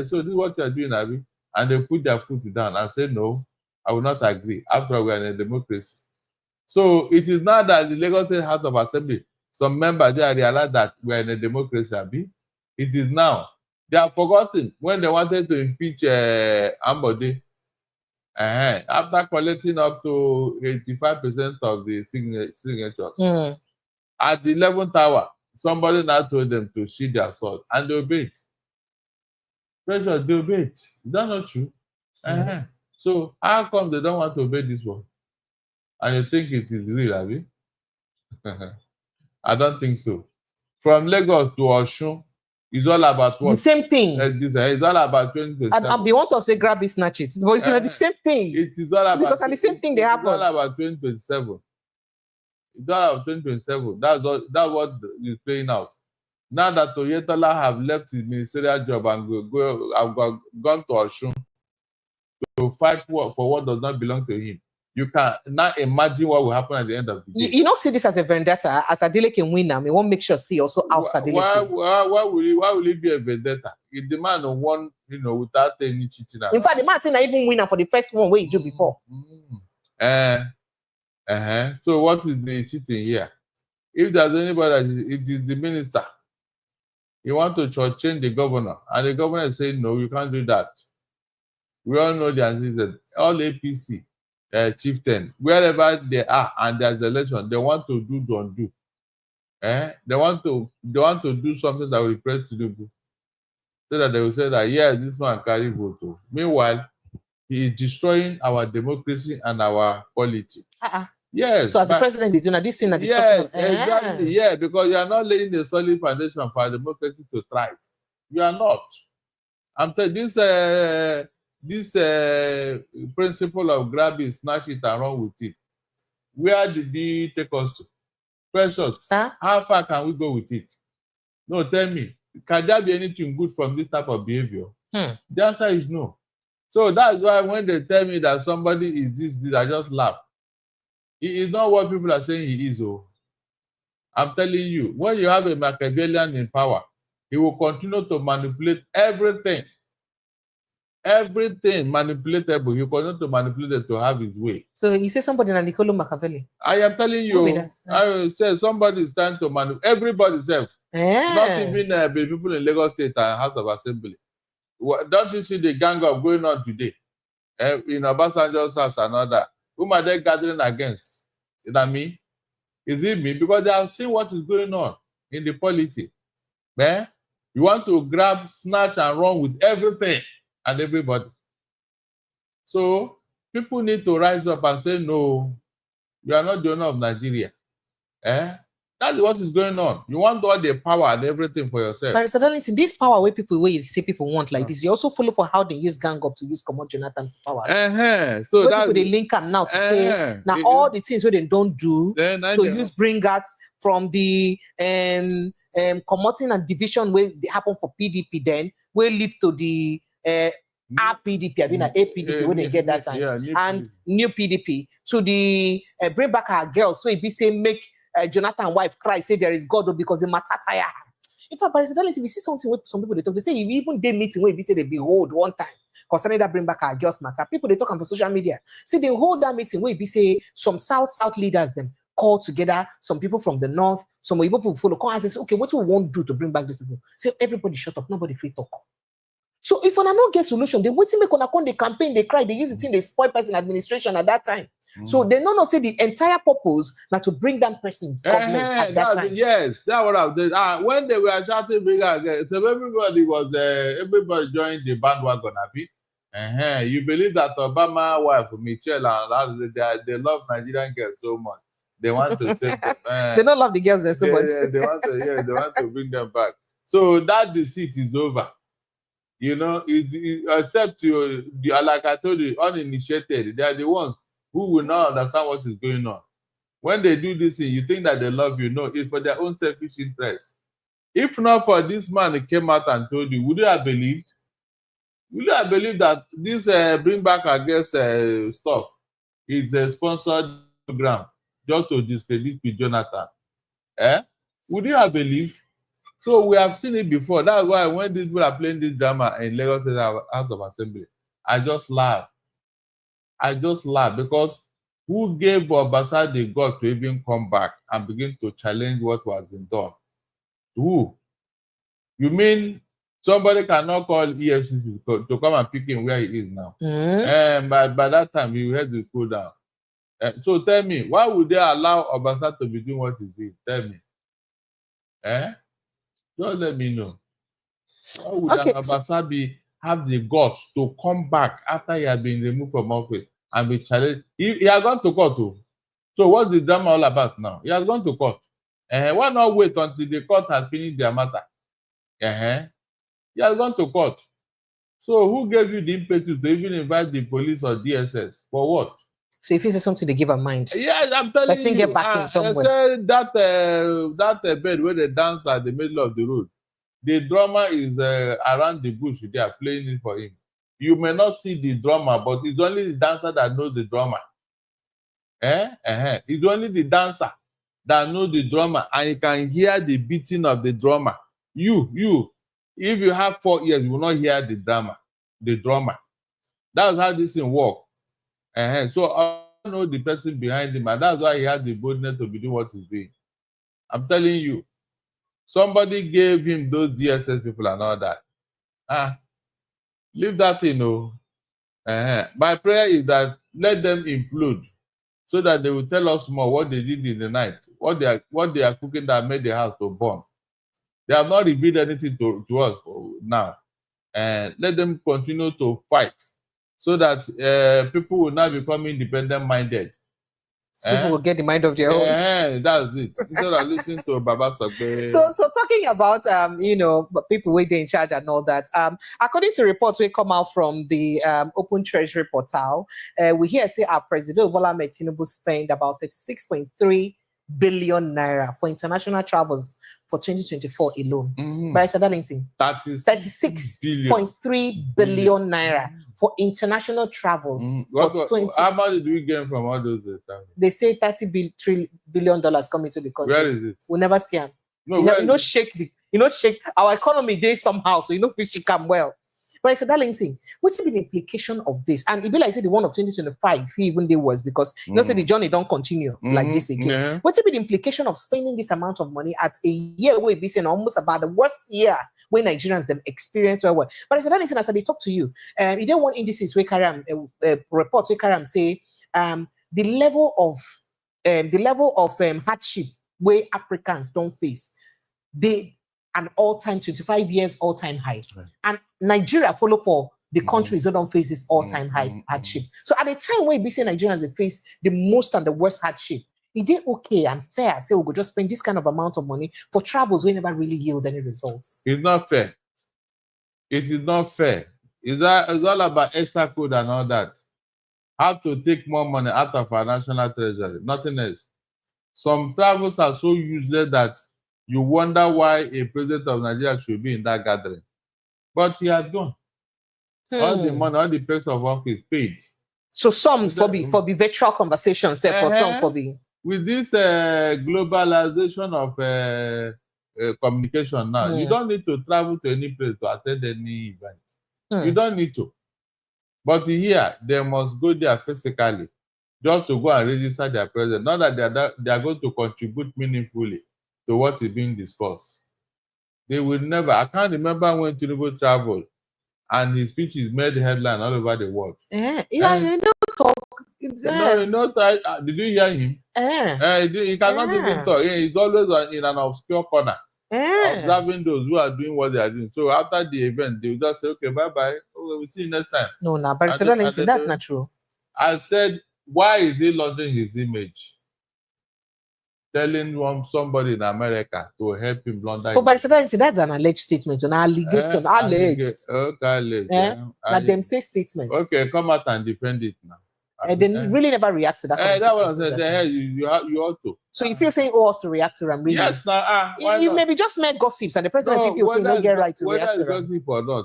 so this is what you are doing, Abi. And they put their foot down and say, no, I will not agree. After all, we are in a democracy. So it is not that the Lagos State House of Assembly, some members there realize that we are in a democracy, Abi. It is now. They have forgotten when they wanted to impeach Ambode. After collecting up to 85% of the signatures. At the 11th hour, somebody now told them to sheath their sword, and they obeyed. Pressure, they obeyed. Is that not true? So how come they don't want to obey this one? And you think it is real, Abi? I don't think so. From Lagos to Osun, it's all about what? The same thing. It's all about 2027. And we want to say grab it, snatch it. But you know, the same thing. It is all about, because the same thing they happen. It's all about 2027. It's all about 2027. That's what is playing out. Now that Oyetola have left his ministerial job and gone to Osun to fight for what does not belong to him, you can now imagine what will happen at the end of the day. You don't see this as a vendetta. As Adeleke can win now, we won't make sure see also oust Adeleke. Why will it be a vendetta? If the man won, without any cheating. In fact, the man saying I even win for the first one where you do before. So what is the cheating here? If there's anybody, it is the minister. You want to change the governor, and the governor is saying no, you can't do that. We all know the answer. All APC chieftain, wherever they are, and there's the election, they want to do, don't do. They want to do something that will impress Tinubu, so that they will say that this man carry vote. Meanwhile, he is destroying our democracy and our polity. Yes. So as the president is doing this thing, exactly. Yeah, because you are not laying a solid foundation for our democracy to thrive. You are not. I'm telling you, this principle of grab it, snatch it, and run with it. Where did he take us to? Precious. Sir? How far can we go with it? No, tell me. Can there be anything good from this type of behavior? The answer is no. So that's why when they tell me that somebody is this, I just laugh. It is not what people are saying he is. I'm telling you, when you have a Machiavellian in power, he will continue to manipulate everything. Everything manipulatable. He continue to manipulate it to have his way. So he says somebody in Niccolo Machiavelli. I am telling you, I will say somebody is trying to manipulate everybody self. Not even the people in Lagos State and House of Assembly. Don't you see the gang up going on today? In Obasanjo's house and all that. Whom are they gathering against? Is that me? Is it me? Because they have seen what is going on in the polity. You want to grab, snatch, and run with everything and everybody. So people need to rise up and say, no, you are not the owner of Nigeria. That's what is going on. You want all the power and everything for yourself. But suddenly, this power where you see people want like this, you also follow for how they use gang up to use Common Jonathan for power. So that people they link up now to say now all the things where they don't do to use bring out from the commoting and division where they happen for PDP then will lead to the RPDP, I mean APDP when they get that time, and new PDP to the bring back our girls so it be say make Jonathan wife cry, say there is God because the matter tire. In fact, but if you see something with some people they talk, they say even they meeting where they say they behold one time concerning that bring back our girls matter. People they talk on social media. See they hold that meeting where they say some south leaders them call together some people from the north, some people follow call and say, okay, what do we want to do to bring back these people? Say everybody shut up, nobody free talk. So if on not get solution, they wait to make on the campaign, they cry, they use it in the spoil person administration at that time. So they don't say the entire purpose not to bring that person government at that time. Yes, that's what I did. When they were shouting bigger again, so everybody joined the bandwagon. You believe that Obama wife Michelle and they love Nigerian girls so much. They want to save them. They don't love the girls there so much. They want to bring them back. So that deceit is over. You know, except you, like I told you, uninitiated, they are the ones who will not understand what is going on. When they do this thing, you think that they love you. No, it's for their own selfish interest. If not for this man who came out and told you, would you have believed? Would you have believed that this bring back against stuff is a sponsored program just to discredit with Jonathan? Would you have believed? So we have seen it before. That's why when these people are playing this drama in Lagos House of Assembly, I just laugh. Because who gave Obasa the God to even come back and begin to challenge what has been done? Who? You mean somebody cannot call EFCC to come and pick him where he is now? By that time, he had to cool down. So tell me, why would they allow Obasa to be doing what he's doing? Tell me. Don't let me know. Why would Obasa have the guts to come back after he had been removed from office and be challenged? He has gone to court too. So what's the drama all about now? He has gone to court. Why not wait until the court has finished their matter? He has gone to court. So who gave you the impetus to even invite the police or DSS? For what? So if you say something they give a mind. Yes, I'm telling you. Get back in somewhere. Say that bed where they dance at the middle of the road. The drummer is around the bush. They are playing it for him. You may not see the drummer, but it's only the dancer that knows the drummer. It's only the dancer that knows the drummer, and you can hear the beating of the drummer. You, if you have 4 ears, you will not hear the drummer. That's how this thing works. So I know the person behind him, and that's why he has the boldness to be doing what he's doing. I'm telling you, somebody gave him those DSS people and all that. Leave that in. My prayer is that let them implode so that they will tell us more what they did in the night, what they are cooking that made the house to burn. They have not revealed anything to us now. And let them continue to fight so that people will now become independent-minded. People will get the mind of their own. That's it. Instead of listening to Baba Sagbe. So talking about people waiting in charge and all that. According to reports we come out from the Open Treasury portal, we hear say our President Bola Ahmed Tinubu spent about 36.3 billion naira for international travels for 2024 alone. Barrister Darlington, 36.3 billion naira for international travels. How much did we get from all those travels? They say $30 billion coming to the country. Where is it? We'll never see them. Shake our economy day somehow, so we shake them well. But I said, Darlington, what's been the implication of this? And it be like the one of 2025, even they was because say the journey don't continue like this again. Yeah. What's been the implication of spending this amount of money at a year where it be saying almost about the worst year where Nigerians them experience well? But I said, Darlington, as I talk to you, you don't want indices where Karam reports where Karam say the level of hardship where Africans don't face, an all-time 25 years all-time high. Right. And Nigeria follow for the countries that don't face this all-time high hardship. So at the time where we say Nigerians they face the most and the worst hardship, it is okay and fair. Say we could just spend this kind of amount of money for travels we never really yield any results. It's not fair. It is not fair. It's all about extra code and all that. How to take more money out of our national treasury, nothing else. Some travels are so useless that You wonder why a president of Nigeria should be in that gathering. But he had gone. All the money, all the place of office paid. So some for the virtual conversations, for some for the with this globalization of communication now, you don't need to travel to any place to attend any event. You don't need to. But here, they must go there physically just to go and register their presence. Not that they are going to contribute meaningfully to what is being discussed. They will never. I can't remember when Tinubu traveled and his speech is made headline all over the world. They don't talk. Did you hear him? He cannot even talk. He's always in an obscure corner, observing those who are doing what they are doing. So after the event, they will just say, "Okay, bye-bye. We'll see you next time." No, but that's not true. I said, why is he launching his image? Telling somebody in America to help him launder. But that's an alleged statement, an allegation. Alleged. Okay, alleged. Like them say statement. Okay, come out and defend it now. They really never react to that. That's what I said. You ought to. So if you're saying us to react to them, really? Yes, now. You maybe just make gossips and the president feels we don't get right to react to them. Whether gossip or not,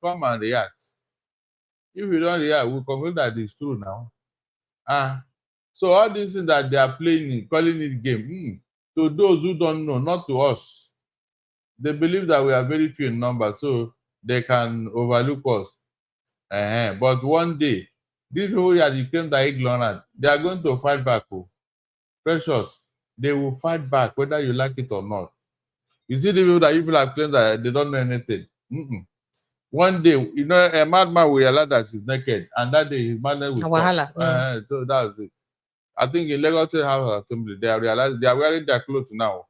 come and react. If you don't react, we'll conclude that it's true now. So all these things that they are playing, calling it game, to those who don't know, not to us, they believe that we are very few in number, so they can overlook us. But one day, these people that you claim that are ignorant, they are going to fight back. Precious, they will fight back whether you like it or not. You see the people that you have claimed that they don't know anything. One day, a madman will realize that he's naked, and that day his madness will stop. So that's it. I think in Lagos House Assembly, they are wearing their clothes now.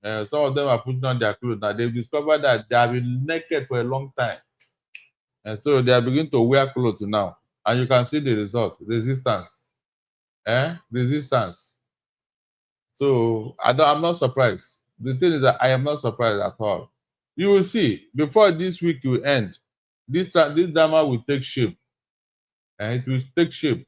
Some of them are putting on their clothes now. They've discovered that they have been naked for a long time. And so they are beginning to wear clothes now. And you can see the result, resistance. Resistance. So I'm not surprised. The thing is that I am not surprised at all. You will see, before this week will end, this drama will take shape. And it will take shape.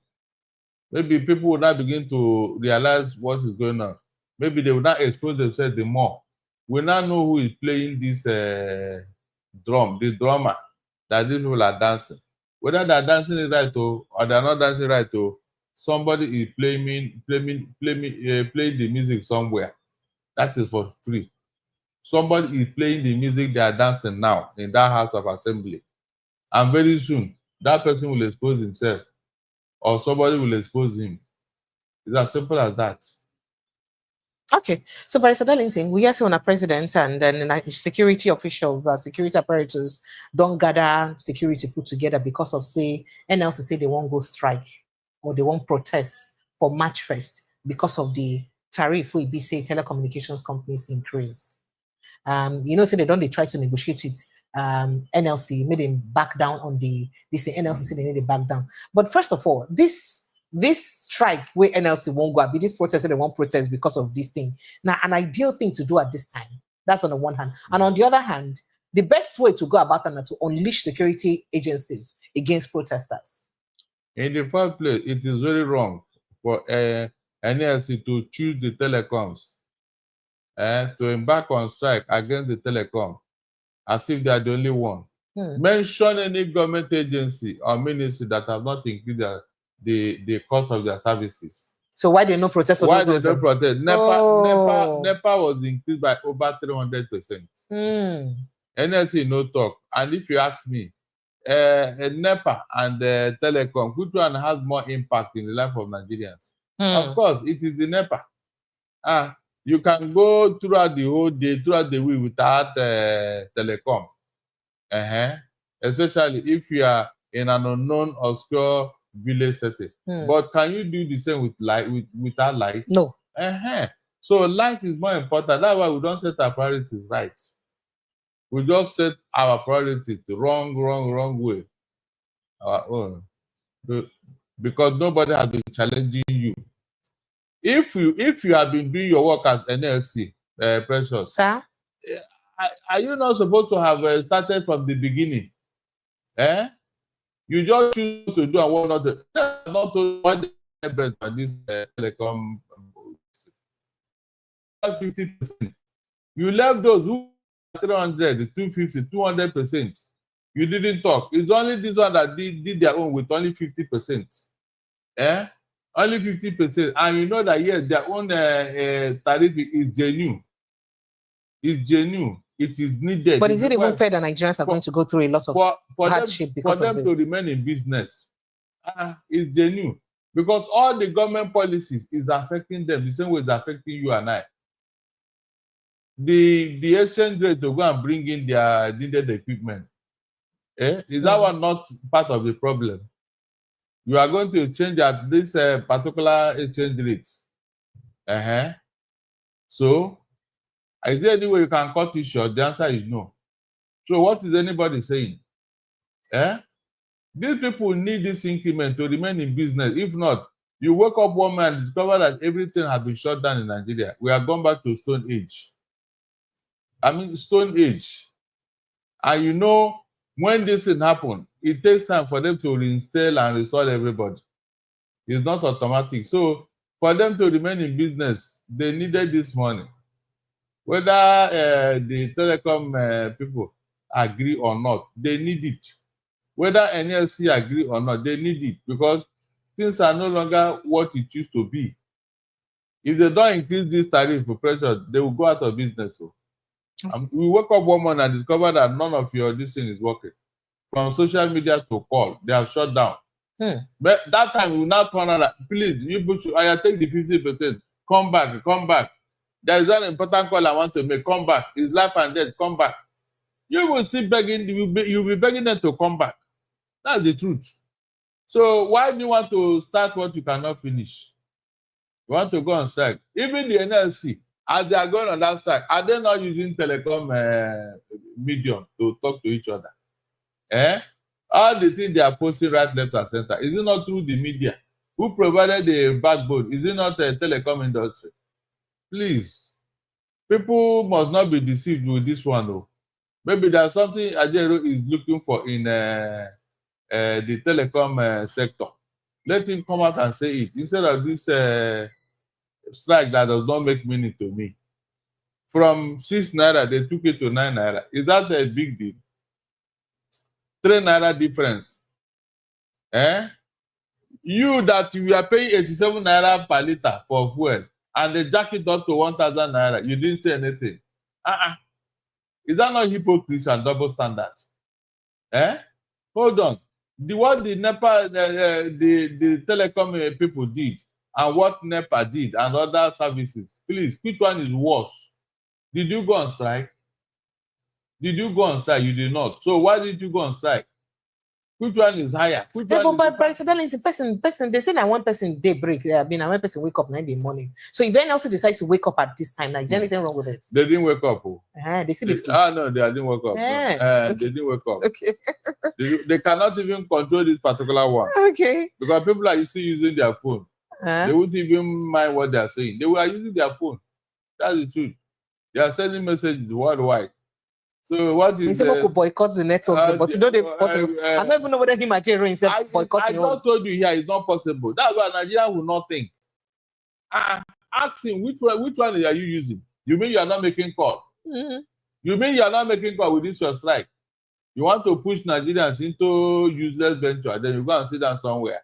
Maybe people will not begin to realize what is going on. Maybe they will not expose themselves the more. We now know who is playing this drum, the drummer that these people are dancing. Whether they're dancing it right or they're not dancing right, somebody is playing the music somewhere. That is for free. Somebody is playing the music they are dancing now in that House of Assembly. And very soon, that person will expose himself. Or somebody will expose him. It's as simple as that. Okay. So, Barrister Darlington, we are seeing a president and then security officials, security apparatus don't gather security put together because of, say, NLC say they won't go strike or they won't protest for March 1st because of the tariff we be say telecommunications companies increase. Say they try to negotiate with NLC, made them back down on this NLC say they need to back down. But first of all, this strike where NLC won't go, be this protest they won't protest because of this thing. Now, an ideal thing to do at this time. That's on the one hand. And on the other hand, the best way to go about that is to unleash security agencies against protesters. In the first place, it is very wrong for NLC to choose the telecoms to embark on strike against the telecom as if they are the only one. Mention any government agency or ministry that have not increased the cost of their services. So why they no protest? Why they don't protest? NEPA was increased by over 300%. NLC no talk. And if you ask me, NEPA and Telecom, which one has more impact in the life of Nigerians? Of course, it is the NEPA. You can go throughout the whole day, throughout the week without Telecom. Especially if you are in an unknown, obscure village setting. But can you do the same with light without light? No. So light is more important. That's why we don't set our priorities right. We just set our priorities the wrong way. Our own. Because nobody has been challenging you. If you have been doing your work as NLC, Precious, sir, are you not supposed to have started from the beginning? You just choose to do and what not to. Not to what the this telecom 50%. You left those who 300, 250, 200%. You didn't talk. It's only this one that did their own with only 50%. Only 50%. And you know that, yes, their own tariff is genuine. It's genuine. It is needed. But is it even fair that Nigerians are going to go through a lot of hardship because for them of this? to remain in business? It's genuine. Because all the government policies is affecting them the same way it's affecting you and I. The exchange rate to go and bring in their needed equipment. Is that one not part of the problem? You are going to change at this particular exchange rate. So, is there any way you can cut it short? The answer is no. So, what is anybody saying? These people need this increment to remain in business. If not, you wake up one man and discover that everything has been shut down in Nigeria. We are going back to Stone Age. I mean, Stone Age. And you know, when this thing happens, it takes time for them to reinstall and restore everybody. It's not automatic. So, for them to remain in business, they needed this money. Whether the telecom people agree or not, they need it. Whether NLC agree or not, they need it because things are no longer what it used to be. If they don't increase this tariff for pressure, they will go out of business. So, we wake up one morning and discover that none of this thing is working. From social media to call, they have shut down. But that time, we will now turn around. Please, you should, I take the 50%. Come back, come back. There is one important call I want to make. Come back. It's life and death. Come back. You will see begging. You'll be begging them to come back. That's the truth. So why do you want to start what you cannot finish? You want to go on strike. Even the NLC, as they are going on that strike, are they not using telecom medium to talk to each other? All the things they are posting right, left, and center, is it not through the media? Who provided the backbone? Is it not the telecom industry? Please, people must not be deceived with this one. Though. Maybe there's something Ajero is looking for in the telecom sector. Let him come out and say it instead of this strike that does not make meaning to me. From 6 naira, they took it to 9 naira. Is that a big deal? 3 naira difference. You that you are paying 87 naira per liter for fuel and they jack it up to 1,000 naira, you didn't say anything. Is that not hypocrisy and double standard? Hold on. What the NEPA, the telecom people did and what NEPA did and other services, please, which one is worse? Did you go on strike? Did you go on strike? You did not. So why did you go on strike? Which one is higher? Which one is person, they say that one person day break. One person wake up 9 in the morning. So if anyone else decides to wake up at this time, like, is there anything wrong with it? They didn't wake up. They see this. No, they didn't wake up. Okay. They didn't wake up. Okay. They cannot even control this particular one. Okay. Because people are still using their phone. They wouldn't even mind what they are saying. They were using their phone. That's the truth. They are sending messages worldwide. So what is could boycott the network, but you know they possible. I don't even know whether him Ajero himself boycotting. I don't told you here it's not possible. That's why Nigeria will not think. Ask him which one are you using? You mean you are not making call? You mean you are not making call with this your strike? You want to push Nigerians into useless venture, then you go and sit down somewhere.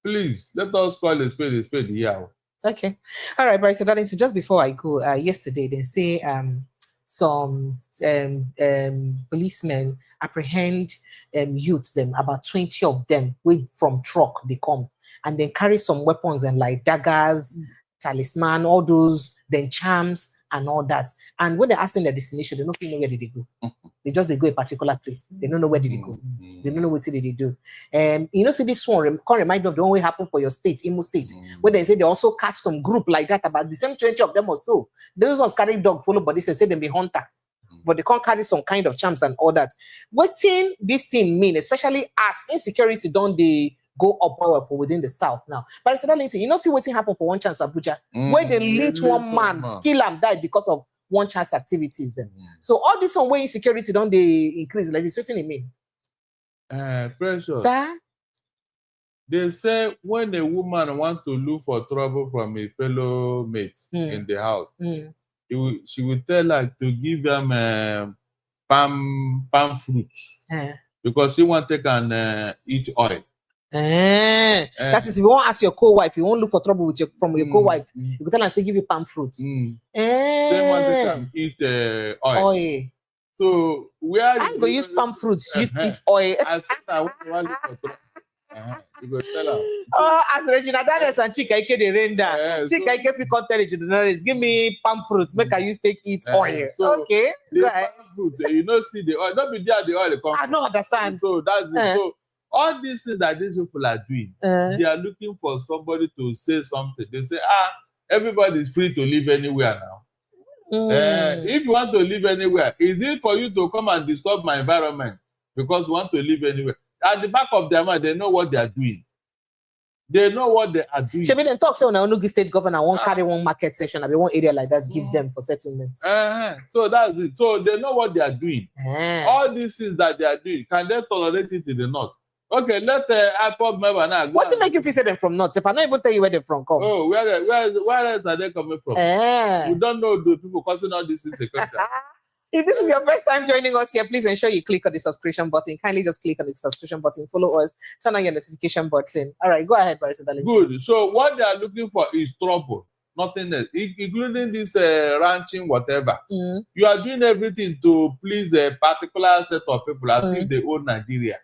Please let us call a spade here. Okay. All right, Bryce. So just before I go, yesterday they say some policemen apprehend youths, them about 20 of them, with from truck they come and then carry some weapons and like daggers, talisman, all those, then charms and all that. And when they ask them their destination, they don't know where did they go. They go a particular place. They don't know where did they go. They don't know what did they do. See this one can't remind me of the one way happened for your state, Imo State, where they say they also catch some group like that, about the same 20 of them or so. Those ones carry dog follow, but they say them be hunter. But they can't carry some kind of charms and all that. What's this thing mean, especially as insecurity don't they go up powerful within the south now? But see what's happened for one chance for Abuja, where they lynch one man, kill and die because of one chance activities then. So all this one way insecurity don't they increase like this? What's it mean? Pressure. Sir? They say when a woman wants to look for trouble from a fellow mate in the house, she will tell her to give them palm fruit because she want take and eat oil. That is, if you won't ask your co-wife, you won't look for trouble with your co-wife. You can tell her, say, give you palm fruit. Same one they can eat oil. So where I go use palm fruits, use eat oil. I said I want to look for trouble. You go tell her. Oh, as Regina Daniels and Chika Ike the render. Chika Ike pick up Regina Daniels, give me palm fruits, make I use take eat oil. So okay, go ahead. Palm fruit, you know, see the oil. Not be there the oil come. I don't understand. So that's it. So all these things that these people are doing, they are looking for somebody to say something. They say, everybody is free to live anywhere now. If you want to live anywhere, is it for you to come and disturb my environment because you want to live anywhere? At the back of their mind, they know what they are doing. They know what they are doing. Shebi dem talk say on Onugu state governor won't carry one market section, I be one area like that, give them for settlement. So that's it. So they know what they are doing. All these things that they are doing, can they tolerate it in the north? Okay, let IPOB member now. What's it make you feel say them from north? If I not even tell you where they're from, come. Oh, where else are they coming from? You don't know the people causing all this insecurity. If this is your first time joining us here, please ensure you click on the subscription button. Kindly just click on the subscription button, follow us, turn on your notification button. All right, go ahead, Barrister Darling. Good. So what they are looking for is trouble, nothing else, including this ranching, whatever. You are doing everything to please a particular set of people as if they own Nigeria.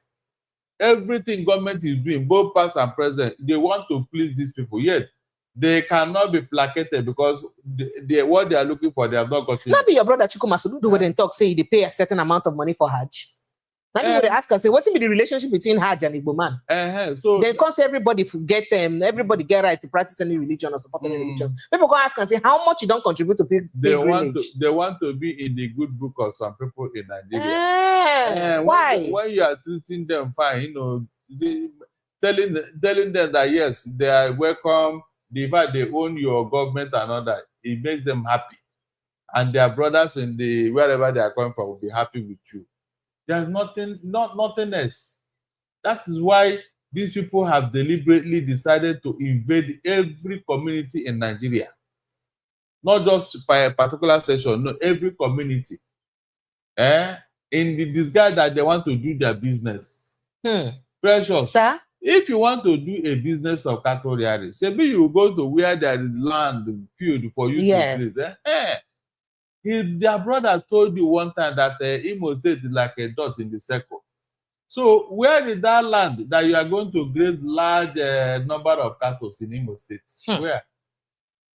Everything government is doing, both past and present, they want to please these people. Yet they cannot be placated because what they are looking for, they have not gotten. Not be your brother Chukuma do when they talk, say they pay a certain amount of money for Hajj. Now they ask us, say, what's the relationship between Hajj and Igbo man? So they can't say everybody everybody get right to practice any religion or support any religion. People can ask and say how much you don't contribute to pilgrimage. They want to be in the good book of some people in Nigeria. Why? When you are treating them fine, you know, telling them that yes, they are welcome. The fact they own your government and all that, it makes them happy, and their brothers in the wherever they are coming from will be happy with you. There's nothing else. That is why these people have deliberately decided to invade every community in Nigeria, not just by a particular section, no, every community. In the disguise that they want to do their business. Precious. Sir? If you want to do a business of cattle rearing, maybe you go to where there is land, field for you to place. Their brother told you one time that Imo State is like a dot in the circle. So where is that land that you are going to graze large number of cattle in Imo State? Where?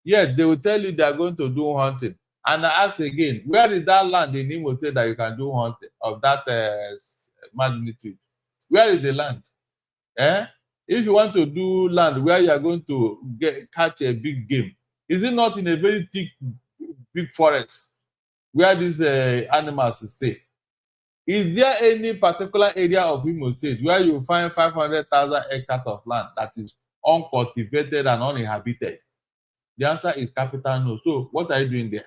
Yes, they will tell you they are going to do hunting. And I ask again, where is that land in Imo State that you can do hunting of that magnitude? Where is the land? If you want to do land where you are going to catch a big game, is it not in a very thick, big forest where these animals stay? Is there any particular area of Imo State where you find 500,000 hectares of land that is uncultivated and uninhabited? The answer is capital no. So what are you doing there?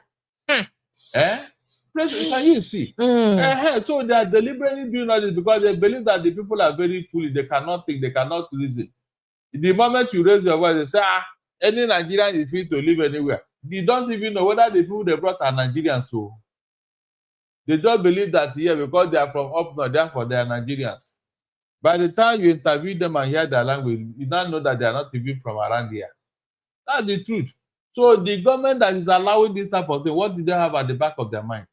Can you see? So they are deliberately doing all this because they believe that the people are very foolish. They cannot think, they cannot reason. The moment you raise your voice, they say, any Nigerian is free to live anywhere. They don't even know whether the people they brought are Nigerians. So they don't believe that here because they are from up north, therefore they are Nigerians. By the time you interview them and hear their language, you don't know that they are not even from around here. That's the truth. So the government that is allowing this type of thing, what do they have at the back of their mind?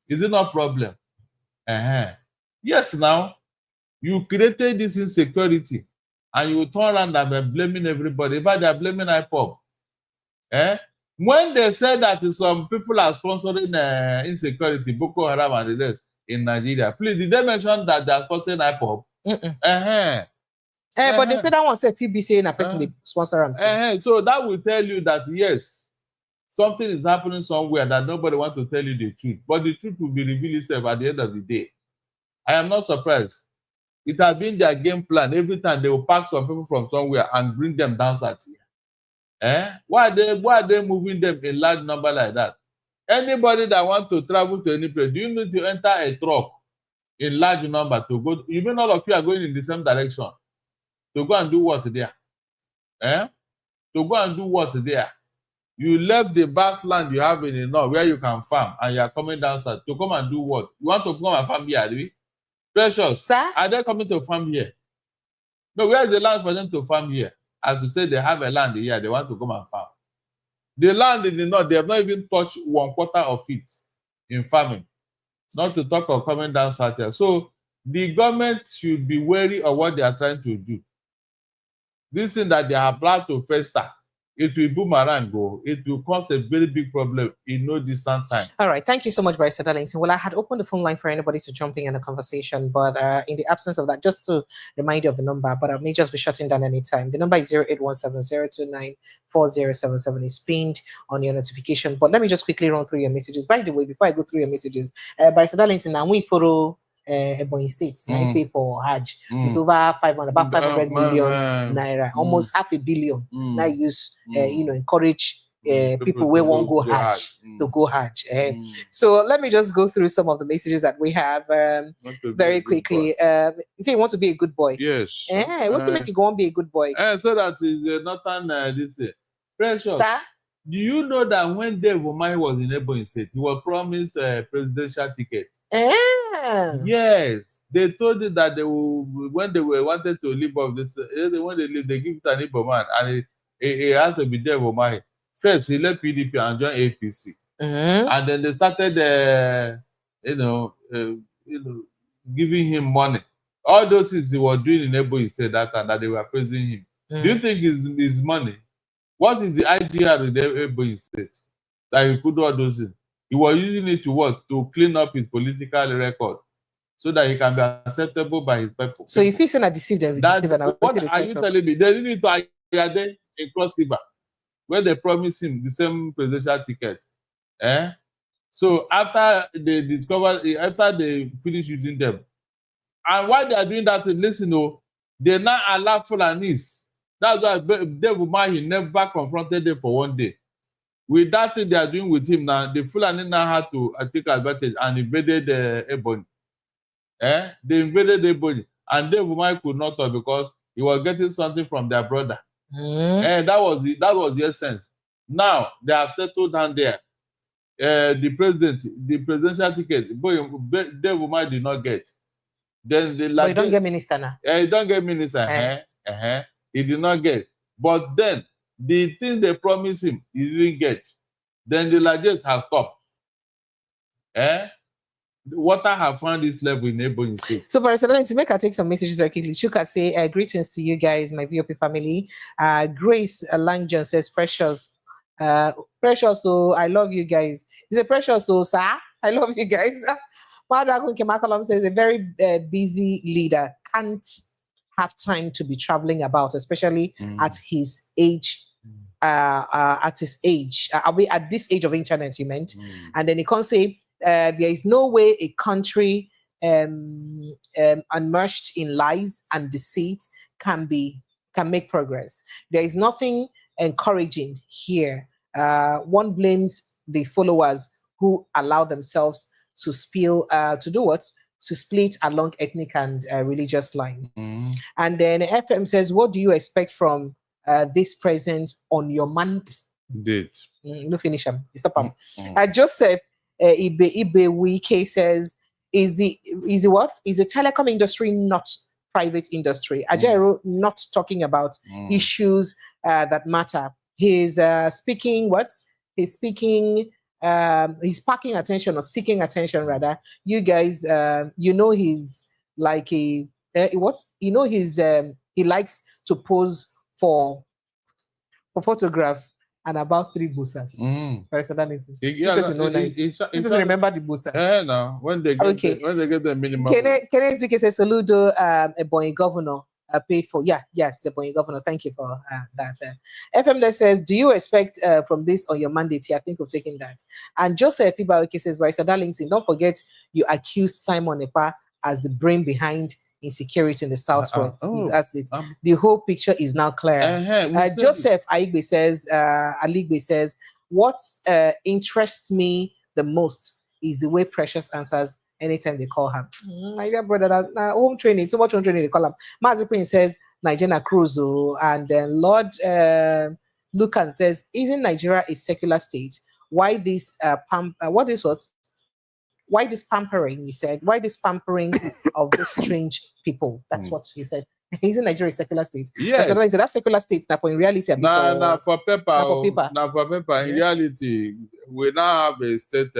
Is it not a problem? Yes, now, you created this insecurity and you turn around and be blaming everybody. In fact, they are blaming IPOB. When they said that some people are sponsoring insecurity, Boko Haram and the rest in Nigeria, please, did they mention that they are sponsoring IPOB? But they said that one said PBC and a person they sponsor them. So that will tell you that yes, something is happening somewhere that nobody wants to tell you the truth. But the truth will be revealed itself at the end of the day. I am not surprised. It has been their game plan. Every time they will pack some people from somewhere and bring them down south here. Why are they moving them in large number like that? Anybody that wants to travel to any place, do you need to enter a truck in large number to go? You mean all of you are going in the same direction? To go and do what there? To go and do what there? You left the vast land you have in the north where you can farm, and you are coming down south to come and do what? You want to come and farm here, do we? Precious, Sir? are they coming to farm here? No, where is the land for them to farm here? As you say, they have a land here, they want to come and farm. The land in the north, they have not even touched 1/4 of it in farming, not to talk of coming down south here. So the government should be wary of what they are trying to do. This thing that they have planned to fester, it will boomerang go. It will cause a very big problem in no distant time. All right. Thank you so much, Barrister Darlington. Well, I had opened the phone line for anybody to jump in a conversation, but in the absence of that, just to remind you of the number, but I may just be shutting down anytime. The number is 0817-029-4077. It's pinned on your notification. But let me just quickly run through your messages. By the way, before I go through your messages, Barrister Darlington, now we follow Ebonyi State. Now I pay for Hajj with over about 500 million naira, almost half a billion. Now use encourage people who won't go Hajj to go Hajj. So let me just go through some of the messages that we have very quickly. You say you want to be a good boy. Yes. What to make you go and be a good boy? So that is nothing this Precious. Sir? Do you know that when Dave Umahi was in Ebonyi State, he was promised a presidential ticket? Yes. They told him that they will, when they were wanted to leave off this, when they leave, they give it to an Igbo man, and it has to be Dave Umahi. First, he left PDP and joined APC, and then they started, giving him money. All those things he was doing in Ebonyi State that time, that they were praising him. Do you think his money? What is the IGR in Ebonyi State that he could do all those things? He was using it to what? To clean up his political record, so that he can be acceptable by his people. So if he's not deceived, what are you telling me? They did it to Ayade in Cross River, where they promised him the same presidential ticket. So after they discovered, after they finished using them, and while they are doing that, listen, they now allow Fulanis. That's why Dave Umahi never confronted them for one day. With that thing they are doing with him now, the Fulani now had to take advantage and invaded Ebonyi. They invaded Ebonyi, and Dave Umahi could not talk because he was getting something from their brother. And that was the essence. Now they have settled down there. The presidential ticket, Dave Umahi did not get. Then you don't get minister now. You don't get minister. He did not get. But then the things they promised him, he didn't get. Then the largest have stopped. The water have found this level in Ebonyi State. So, Barrister, to make I take some messages very quickly. Chuka say, greetings to you guys, my VOP family. Grace Langjon says, precious. Precious, so I love you guys. He said, precious, so sir, I love you guys. Madagun Kemakalom says, a very busy leader can't have time to be traveling about, especially at his age. At this age of internet, you meant. And then he can't say there is no way a country immersed in lies and deceit can make progress. There is nothing encouraging here. One blames the followers who allow themselves to spill to split along ethnic and religious lines. And then FM says, what do you expect from this present on your month? Date. No finish him. Stop him. Joseph Ibe Wike says, is the what? Is the telecom industry not private industry? Ajero not talking about issues that matter. He's speaking what? He's speaking he's sparking attention or seeking attention rather. You guys he's like a what? He likes to pose for photograph and about 3 busas. Barrister Darlington. Remember the busa. No. When they get the minimum. Kene Zike says Saludo Ebonyi governor paid for. Yeah, it's Ebonyi governor. Thank you for that. FMLS says, do you expect from this on your mandate here? I think we've taken that. And Joseph Ibaoke says, Barrister Darlington, don't forget you accused Simon Ekpa as the brain behind insecurity in the Southwest. That's it. The whole picture is now clear. Joseph Aligbe says, what interests me the most is the way Precious answers anytime they call her. My dear brother, home training, too much home training, they call him. Mazi Prince says, Nigeria Cruise, and then Lord Lucan says, isn't Nigeria a secular state? Why this why this pampering? He said, why this pampering of these strange people? That's what he said. Isn't Nigeria a secular state? Yes. Because that secular state now for in reality. Nah, for paper. Nah, for paper. Nah, for paper. In reality, we now have a state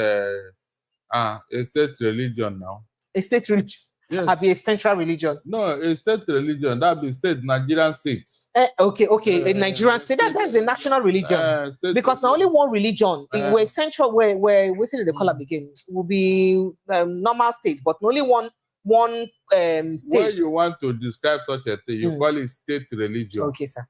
religion now. A state religion. Yes. Have a central religion. No, a state religion. That be state, Nigerian state. Okay. A Nigerian state. That's a national religion. Because now only one religion. Where central, where we see the color begin, will be normal state, but only one state. When you want to describe such a thing, you call it state religion. Okay, sir.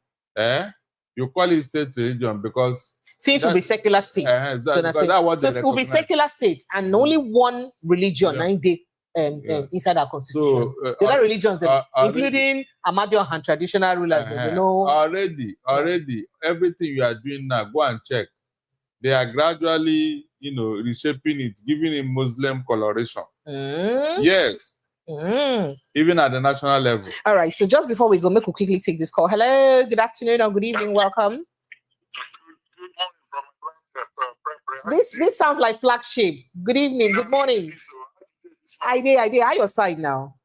You call it state religion because since it will be secular state. So it will be secular states and only one religion. Inside our constitution. So, the other religions, including Amadion and traditional rulers, already everything you are doing now, go and check. They are gradually, reshaping it, giving it Muslim coloration. Yes. Even at the national level. All right. So just before we go, make we quickly take this call. Hello, good afternoon or good evening. Welcome. Good morning from This sounds like flagship. Good evening. Good morning. Idea. How your side now?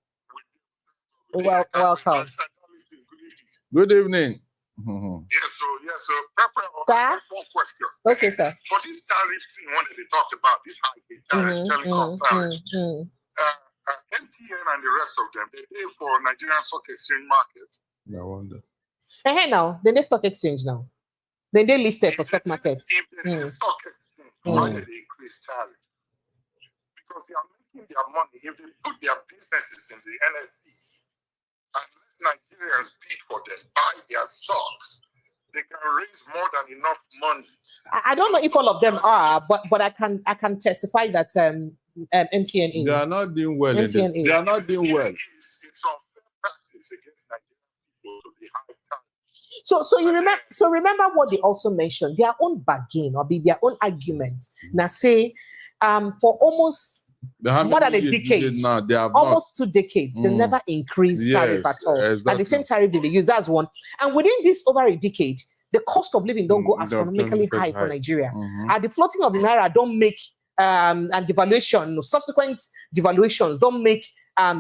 Well, welcome. Good evening. Yes, so one question. Okay, sir. For this tariff thing, when they talk about this high tariff, telecom tariff, MTN and the rest of them, they pay for Nigerian stock exchange market. No wonder. Hey, now, then they stock exchange now. Then they listed for stock markets. If they stock exchange, why did they increase tariff? Because they are making their money. If they put their businesses in the NSE and let Nigerians bid for them, buy their stocks, they can raise more than enough money. I don't know if all of them are, but I can testify that MTN is. They are not doing well. They are not doing well. It's unfair practice against Nigerian people to be high tax. So you remember. So remember what they also mentioned: their own bargain or be their own argument. Now say, for almost more than a decade, almost 2 decades, they never increased tariff at all. Exactly. And the same tariff they use. That's one. And within this over a decade, the cost of living don't go astronomically high for Nigeria. And the floating of the naira don't make and devaluation, subsequent devaluations don't make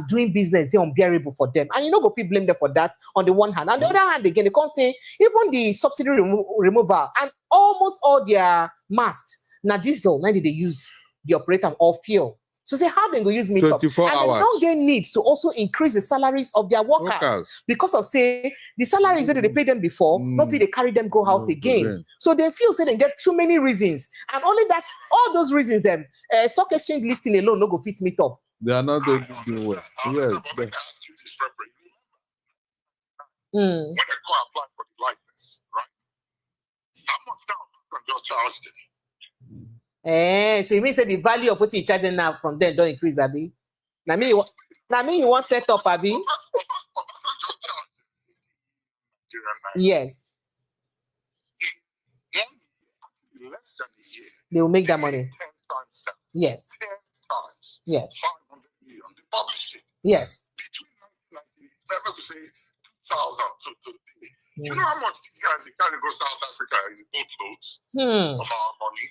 doing business they unbearable for them. And you know, go people blame them for that on the one hand. On the other hand, again, they can't say even the subsidy removal and almost all their masts now diesel, now they use the operator or fuel. So say how they go use meet up. And they don't get needs to also increase the salaries of their workers. Because of say the salaries that they pay them before, not they carry them go house again. So they feel say they get too many reasons. And only that's all those reasons them stock exchange listing alone no go fit meet up. They are not doing well. Yes. When they go apply for the license, right? How much now can just charge them? So you mean say the value of what you're charging now from them don't increase, Abi? Now me you want set up, Abi? Yes. Less than a year. They will make that money. 10 times that. Yes. 10 times. Yes. 500 million. They published it. Yes. Between 1990, let me say 2000 to today. You know how much these guys carry go South Africa in boatloads of our money?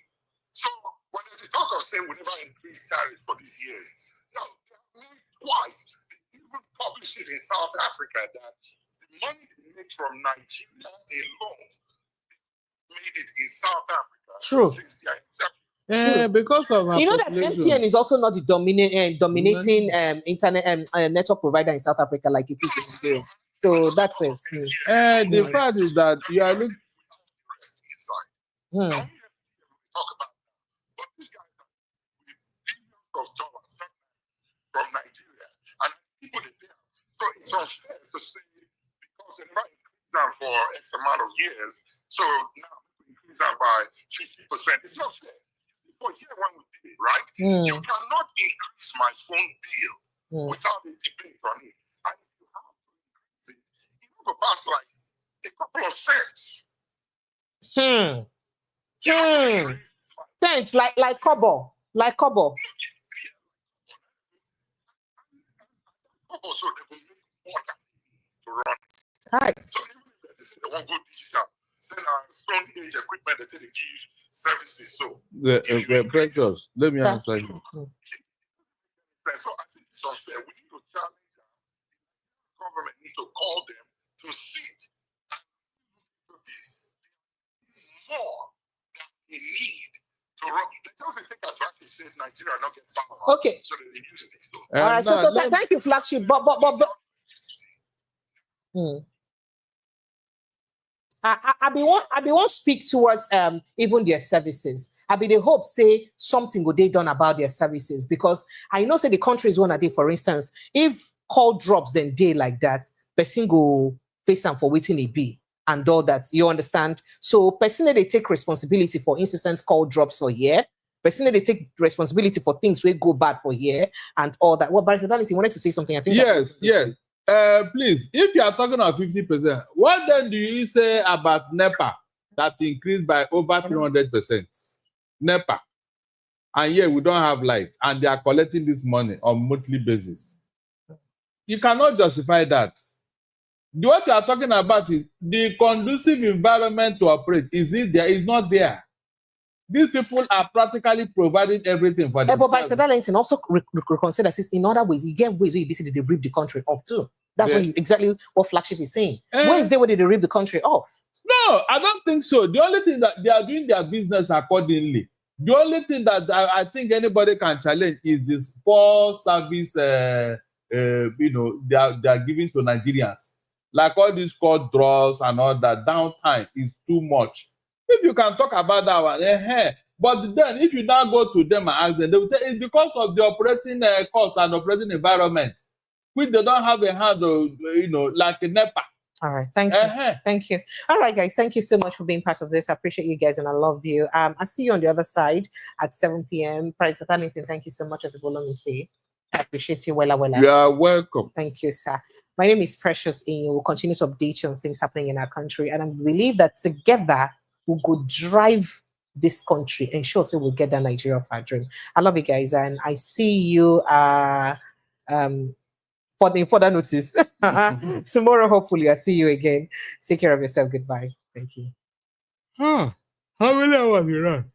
So when they talk of saying we never increased tariffs for these years, no, they have made twice. They even published it in South Africa that the money they make from Nigeria alone made it in South Africa. True. Since their inception. Yeah, because of you know that MTN is also not the dominating internet network provider in South Africa like it is in Nigeria. So that's it. The fact is that you are looking. Talk about that. But this guy has billions of dollars from Nigeria, and people they pay out. So it's unfair to say because they never increased them for X amount of years, so now we increase them by 50%. It's not fair. For here when we did it, right? You cannot increase my phone bill without a debate on it. And if you have to increase it, it will pass like a couple of cents. Thanks, like Kobo. Like Kobo. Also, they will make more than to run. Right. So even if they say they won't go digital, send our Stone Age equipment that they give services. So, Precious, let me Sir? answer you. Mm. so I think it's unfair. We need to challenge them. The government need to call them to sit and look into this more than they need to run. They just take advantage, say Nigeria not get power. Okay. So that they use this. So, All right. So thank you, flagship. But. I be one speak towards even their services. I be the hope say something will they done about their services, because I know say the country is one a day. For instance, if call drops then day like that, person go face them for waiting a be and all that. You understand? So person they take responsibility for incessant call drops for year. Person they take responsibility for things we go bad for year and all that. Well, Barrister Dallas, you wanted to say something? I think. Yes. Please, if you are talking about 50%, what then do you say about NEPA that increased by over 300%? NEPA. And yet we don't have light, and they are collecting this money on monthly basis. You cannot justify that. What you are talking about is the conducive environment to operate. Is it there? It's not there. These people are practically providing everything for themselves. But Barrister Dallas also reconsider this in other ways. You get ways where you basically they rip the country off too. That's exactly what flagship is saying. Where is there where they rip the country off? No, I don't think so. The only thing that they are doing their business accordingly. The only thing that I think anybody can challenge is this poor service. They are giving to Nigerians, like all these court draws and all that. Downtime is too much. If you can talk about that one, but then if you now go to them and ask them, they will tell it's because of the operating costs and operating environment, which they don't have a handle, like a NEPA. All right, thank you. Thank you. All right, guys, thank you so much for being part of this. I appreciate you guys and I love you. I'll see you on the other side at 7 p.m. Barrister Darlington, thank you so much as a volunteer stay. I appreciate you. You are welcome. Thank you, sir. My name is Precious Inyo. We'll continue to update you on things happening in our country. And I believe that together we could drive this country and sure so we'll get the Nigeria of our dream. I love you guys. And I see you for the further notice. Tomorrow, hopefully, I'll see you again. Take care of yourself. Goodbye. Thank you. How many hours you run?